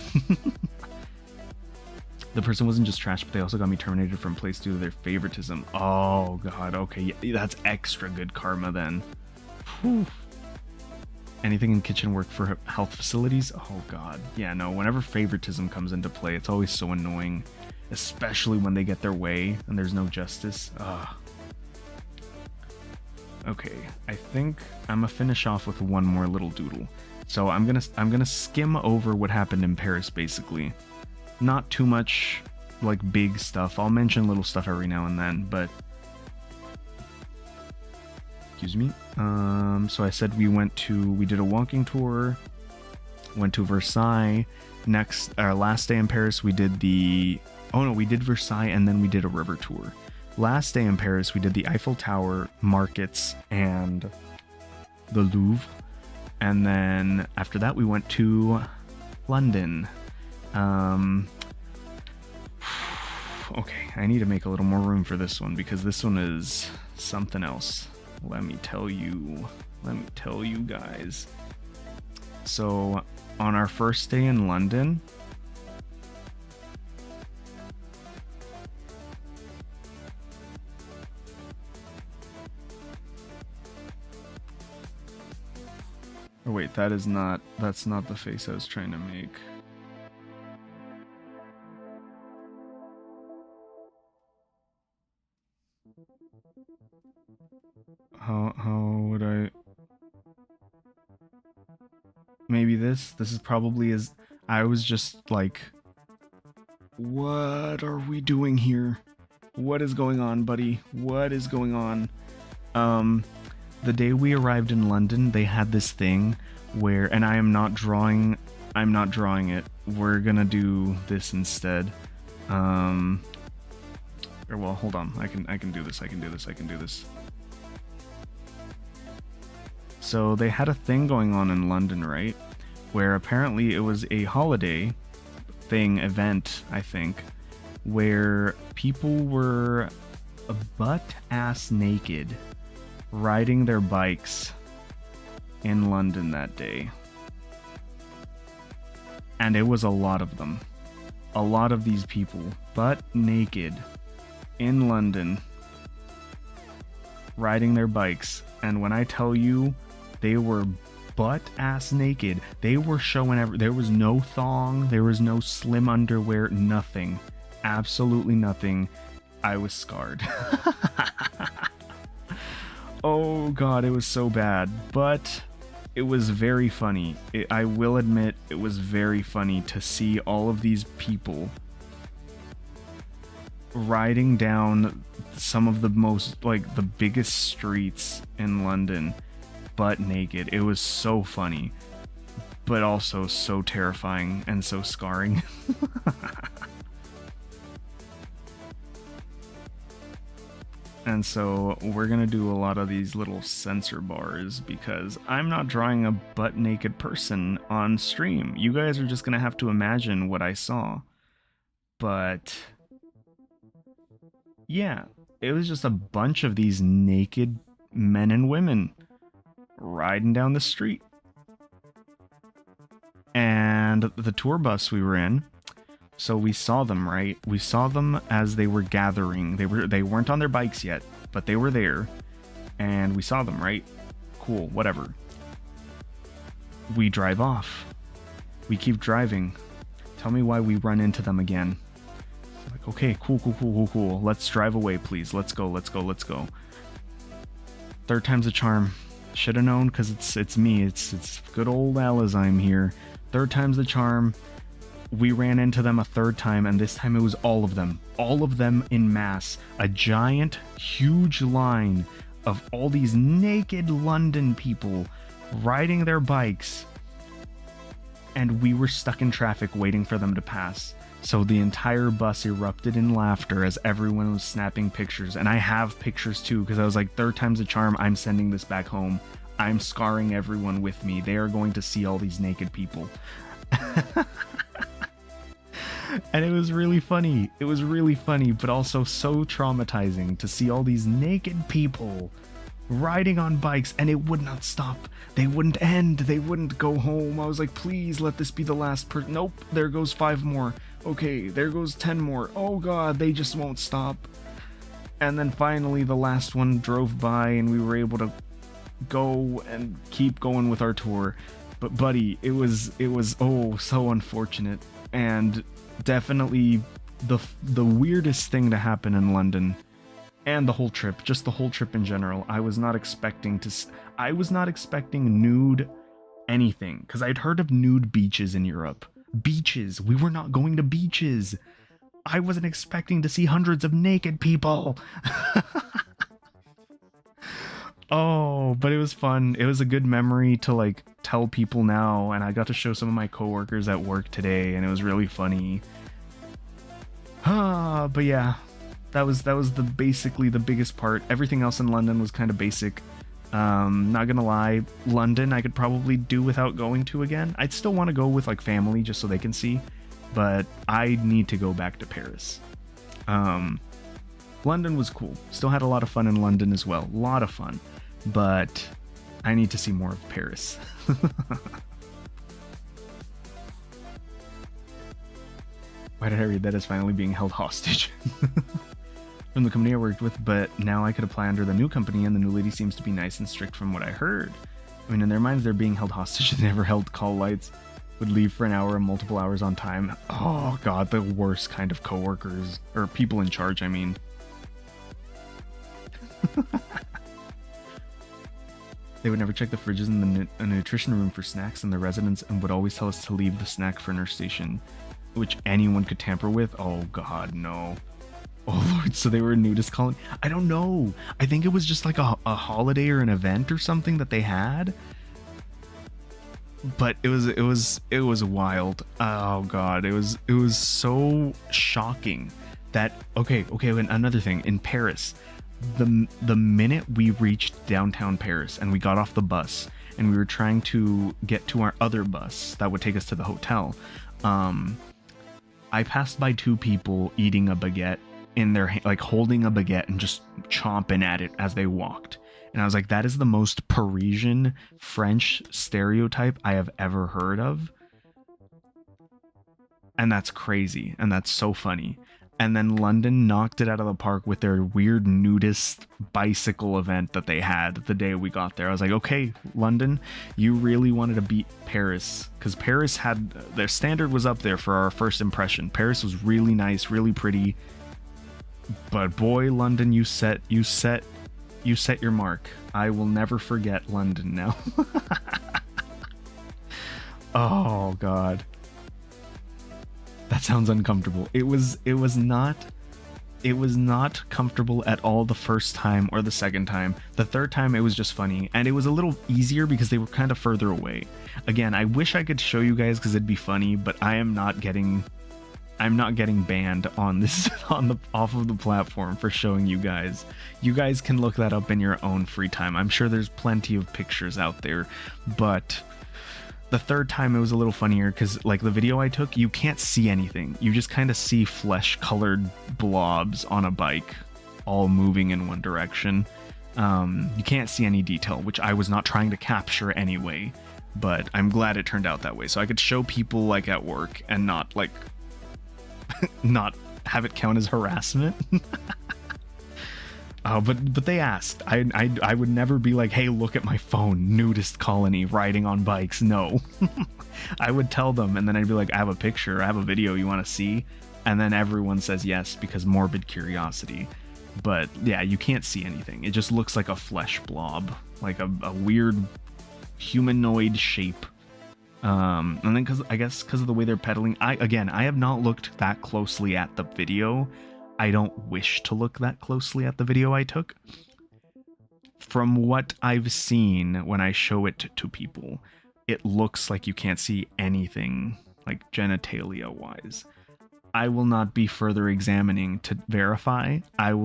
The person wasn't just trash, but they also got me terminated from place due to their favoritism. Oh, God. Okay, yeah, that's extra good karma, then. Whew. Anything in kitchen work for health facilities? Oh, God. Yeah, no, whenever favoritism comes into play, it's always so annoying. Especially when they get their way and there's no justice. Ugh. Okay, I think I'm gonna finish off with one more little doodle. So I'm gonna skim over what happened in Paris, basically. Not too much like big stuff. I'll mention little stuff every now and then, but excuse me. So I said we did a walking tour, went to Versailles. Next, our last day in Paris, we did we did Versailles and then we did a river tour. Last day in Paris, we did the Eiffel Tower, markets, and the Louvre. And then after that, we went to London. Okay, I need to make a little more room for this one because this one is something else. Let me tell you guys. So on our first day in London, oh wait, that's not the face I was trying to make. How would I? Maybe this is probably I was just like, what are we doing here? What is going on, buddy? What is going on? The day we arrived in London, they had this thing where, and I'm not drawing it. We're gonna do this instead. Or well, hold on. I can do this. So they had a thing going on in London, right? Where apparently it was a holiday event, I think, where people were butt-ass naked riding their bikes in London that day. And it was a lot of them. A lot of these people, butt naked, in London, riding their bikes. And when I tell you, they were butt-ass naked. They were showing there was no thong, there was no slim underwear, nothing. Absolutely nothing. I was scarred. Oh god, it was so bad. But it was very funny. I will admit, it was very funny to see all of these people riding down some of the most, like, the biggest streets in London, butt naked. It was so funny, but also so terrifying and so scarring. And so we're gonna do a lot of these little censor bars because I'm not drawing a butt naked person on stream. You guys are just gonna have to imagine what I saw. But yeah, it was just a bunch of these naked men and women riding down the street. And the tour bus we were in, so we saw them, right? We saw them as they were gathering. They weren't on their bikes yet, but they were there. And we saw them, right? Cool, whatever. We drive off. We keep driving. Tell me why we run into them again. Like, okay, cool. Let's drive away, please. Let's go. Third time's a charm. Should have known, because it's me. It's good old Alozyme here. Third time's the charm. We ran into them a third time, and this time it was all of them in mass. A giant, huge line of all these naked London people riding their bikes, and we were stuck in traffic waiting for them to pass. So the entire bus erupted in laughter as everyone was snapping pictures, and I have pictures too, because I was like, third time's a charm, I'm sending this back home. I'm scarring everyone with me. They are going to see all these naked people. And it was really funny. It was really funny, but also so traumatizing to see all these naked people riding on bikes, and it would not stop. They wouldn't end. They wouldn't go home. I was like, please let this be the last person. Nope, there goes 5 more. Okay, there goes 10 more. Oh god, they just won't stop. And then finally the last one drove by, and we were able to go and keep going with our tour. But buddy, it was oh so unfortunate, and definitely the weirdest thing to happen in London, and the whole trip, just the whole trip in general. I was not expecting nude anything, because I'd heard of nude beaches in Europe. Beaches, we were not going to beaches. I wasn't expecting to see hundreds of naked people. Oh, but it was fun. It was a good memory to like tell people now, and I got to show some of my coworkers at work today, and it was really funny. But yeah, that was basically the biggest part. Everything else in London was kind of basic. Not gonna lie, London I could probably do without going to again. I'd still want to go with like family just so they can see, but I need to go back to Paris. London was cool. Still had a lot of fun in London as well. A lot of fun. But I need to see more of Paris. Why did I read that as finally being held hostage? From the company I worked with, but now I could apply under the new company, and the new lady seems to be nice and strict from what I heard. I mean, in their minds, they're being held hostage. They never held call lights. Would leave for an hour and multiple hours on time. Oh god, the worst kind of coworkers. Or people in charge, I mean. They would never check the fridges in the nutrition room for snacks in the residence, and would always tell us to leave the snack for nurse station, which anyone could tamper with. Oh god, no. Oh lord, so they were a nudist colony? I don't know. I think it was just like a holiday or an event or something that they had. But it was wild. Oh god, it was so shocking that okay, and another thing, in Paris, the minute we reached downtown Paris and we got off the bus and we were trying to get to our other bus that would take us to the hotel, I passed by two people eating a baguette in their like holding a baguette and just chomping at it as they walked. And I was like, that is the most Parisian French stereotype I have ever heard of. And that's crazy. And that's so funny. And then London knocked it out of the park with their weird nudist bicycle event that they had the day we got there. I was like, okay, London, you really wanted to beat Paris, because Paris had their standard was up there for our first impression. Paris was really nice, really pretty. But boy, London, you set your mark. I will never forget London now. Oh God. That sounds uncomfortable. It was not comfortable at all the first time or the second time. The third time it was just funny, and it was a little easier because they were kind of further away. Again, I wish I could show you guys because it'd be funny, but I'm not getting banned on this off of the platform for showing you guys. You guys can look that up in your own free time. I'm sure there's plenty of pictures out there, but the third time it was a little funnier because like the video I took, you can't see anything. You just kind of see flesh colored blobs on a bike all moving in one direction. You can't see any detail, which I was not trying to capture anyway, but I'm glad it turned out that way. So I could show people like at work and not like not have it count as harassment. But they asked. I would never be like, hey, look at my phone, nudist colony riding on bikes. No. I would tell them, and then I'd be like, I have a picture, I have a video you want to see? And then everyone says yes because morbid curiosity. But yeah, you can't see anything. It just looks like a flesh blob, like a weird humanoid shape. And then because of the way they're pedaling, I have not looked that closely at the video. I don't wish to look that closely at the video I took. From what I've seen when I show it to people, it looks like you can't see anything like genitalia wise. I will not be further examining to verify. I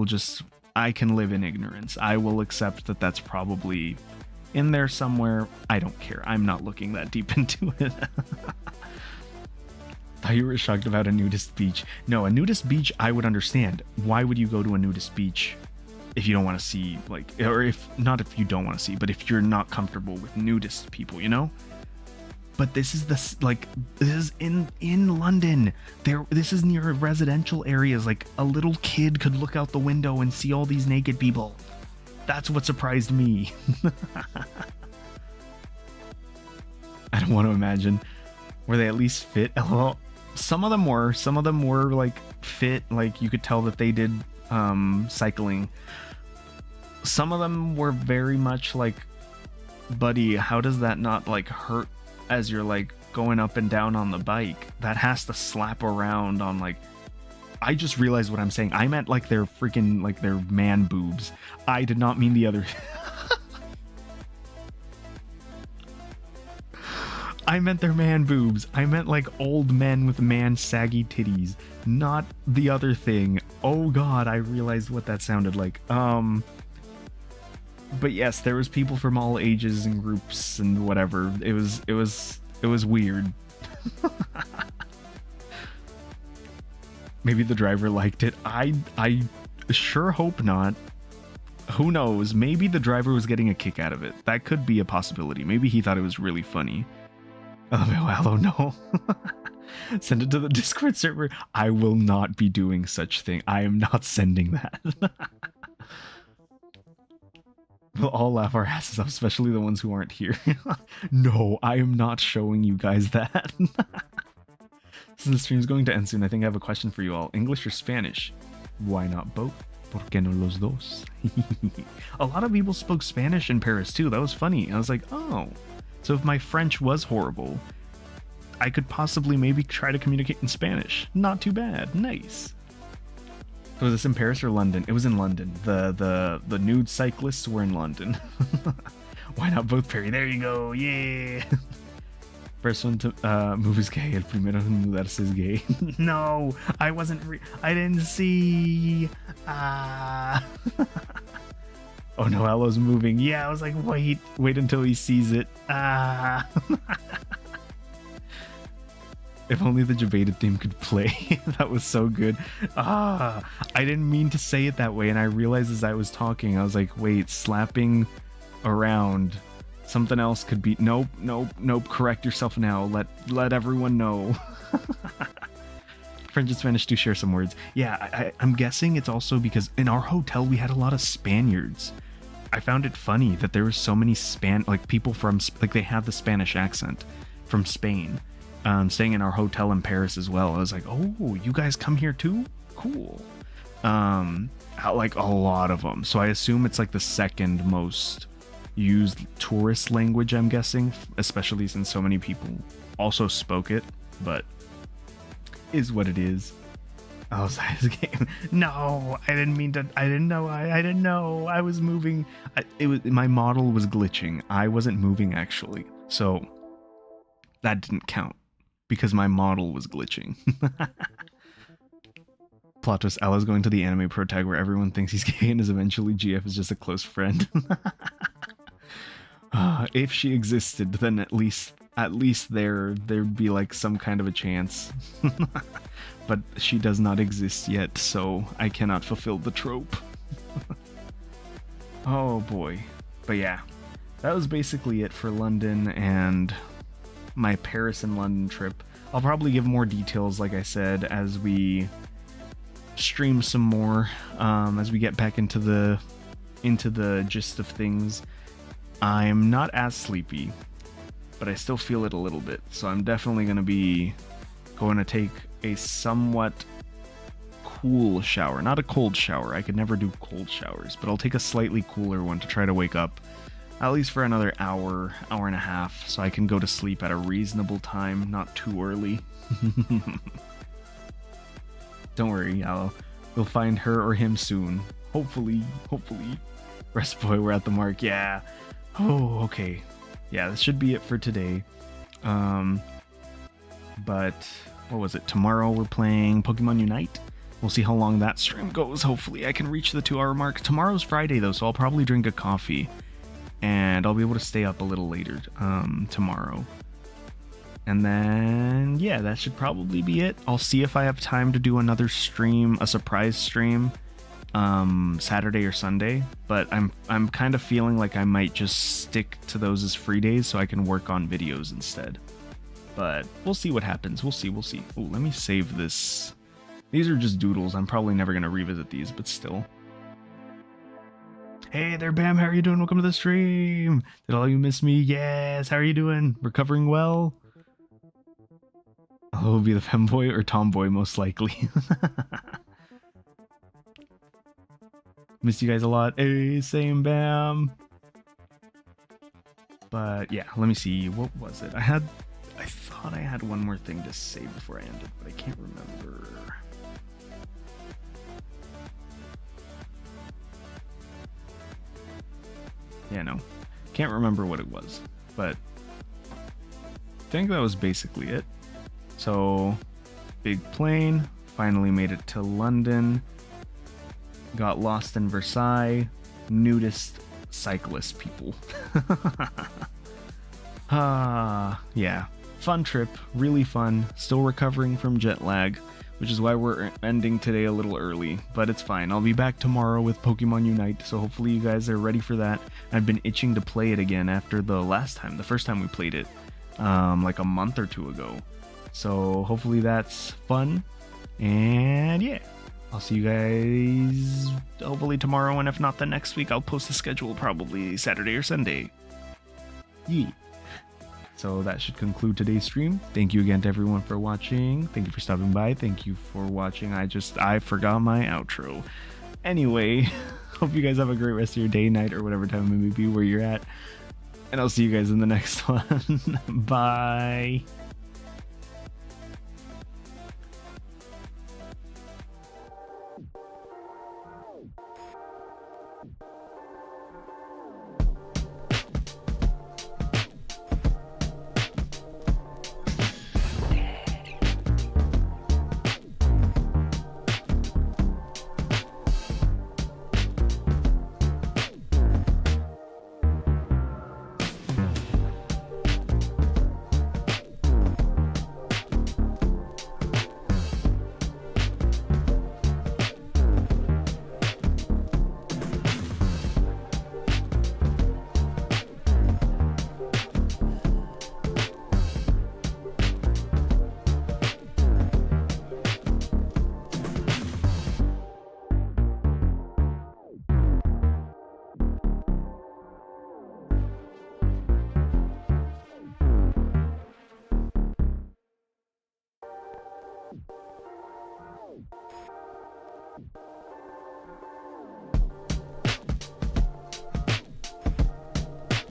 can live in ignorance. I will accept that that's probably in there somewhere. I don't care. I'm not looking that deep into it. Thought you were shocked about a nudist beach. No, a nudist beach I would understand. Why would you go to a nudist beach if you don't want to see, like, or if you don't want to see, but if you're not comfortable with nudist people, you know? But this is in London. This is near residential areas. Like a little kid could look out the window and see all these naked people. That's what surprised me. I don't want to imagine. Were they at least fit? LOL. Some of them were like fit, like you could tell that they did cycling. Some of them were very much like, buddy, how does that not like hurt as you're like going up and down on the bike? That has to slap around on like, I just realized what I'm saying. I meant like their freaking, like their man boobs. I did not mean the other. I meant their man boobs. I meant like old men with man saggy titties, not the other thing. Oh God, I realized what that sounded like. But yes, there was people from all ages and groups and whatever. It was weird. Maybe the driver liked it. I sure hope not. Who knows? Maybe the driver was getting a kick out of it. That could be a possibility. Maybe he thought it was really funny. Oh no. Send it to the Discord server. I will not be doing such thing. I am not sending that. We'll all laugh our asses off, especially the ones who aren't here. No, I am not showing you guys that. Since the stream's going to end soon, I think I have a question for you all. English or Spanish? Why not both? ¿Por qué no los dos? A lot of people spoke Spanish in Paris too. That was funny. I was like, oh. So if my French was horrible, I could possibly maybe try to communicate in Spanish. Not too bad. Nice. Was this in Paris or London? It was in London. The nude cyclists were in London. Why not both, Perry? There you go. Yeah. First one to move is gay. El primero en mudarse es gay. No, I wasn't. I didn't see. Oh no, Alo's moving. Yeah, I was like, wait until he sees it. If only the Jabata team could play. That was so good. I didn't mean to say it that way, and I realized as I was talking, I was like, wait, slapping around. Something else could be. Nope. Correct yourself now. Let everyone know. French and Spanish do share some words. Yeah, I'm guessing it's also because in our hotel we had a lot of Spaniards. I found it funny that there were so many people from, like, they have the Spanish accent from Spain, staying in our hotel in Paris as well. I was like, oh, you guys come here too? Cool. Like a lot of them. So I assume it's like the second most used tourist language, I'm guessing, especially since so many people also spoke it, but is what it is. Alozyme's game. No, I didn't mean to. I didn't know. I didn't know. I was moving. My model was glitching. I wasn't moving actually, so that didn't count because my model was glitching. Plot twist: Ella's going to the anime pro tag where everyone thinks he's gay and is eventually GF is just a close friend. If she existed, then at least there'd be like some kind of a chance. But she does not exist yet, so I cannot fulfill the trope. Oh boy. But yeah, that was basically it for London and my Paris and London trip. I'll probably give more details, like I said, as we stream some more, as we get back into the gist of things. I'm not as sleepy, but I still feel it a little bit, so I'm definitely going to take a somewhat cool shower. Not a cold shower. I could never do cold showers, but I'll take a slightly cooler one to try to wake up at least for another hour and a half, so I can go to sleep at a reasonable time, not too early. Don't worry, we'll find her or him soon. Hopefully. Rest boy, we're at the mark. Yeah. Oh, okay. Yeah, this should be it for today. But what was it? Tomorrow we're playing Pokemon Unite. We'll see how long that stream goes. Hopefully I can reach the 2-hour mark. Tomorrow's Friday though, so I'll probably drink a coffee and I'll be able to stay up a little later tomorrow. And then yeah, that should probably be it. I'll see if I have time to do another stream, a surprise stream, Saturday or Sunday, but I'm kind of feeling like I might just stick to those as free days so I can work on videos instead. But we'll see what happens. We'll see. Oh, let me save this. These are just doodles. I'm probably never going to revisit these, but still. Hey there, Bam. How are you doing? Welcome to the stream. Did all you miss me? Yes. How are you doing? Recovering well? I'll be the femboy or tomboy, most likely. Missed you guys a lot. Hey, same, Bam. But yeah, let me see. What was it? I thought I had one more thing to say before I ended, but I can't remember. Yeah, no. Can't remember what it was, but I think that was basically it. So, big plane, finally made it to London, got lost in Versailles, nudist cyclist people. Yeah. Fun trip, really fun, still recovering from jet lag, which is why we're ending today a little early, but it's fine. I'll be back tomorrow with Pokemon Unite, so hopefully you guys are ready for that. I've been itching to play it again after the first time we played it, like a month or two ago. So hopefully that's fun, and yeah, I'll see you guys hopefully tomorrow, and if not, then next week I'll post the schedule probably Saturday or Sunday. Yeah. So that should conclude today's stream. Thank you again to everyone for watching. Thank you for stopping by. Thank you for watching. I forgot my outro. Anyway, hope you guys have a great rest of your day, night, or whatever time it may be where you're at. And I'll see you guys in the next one. Bye.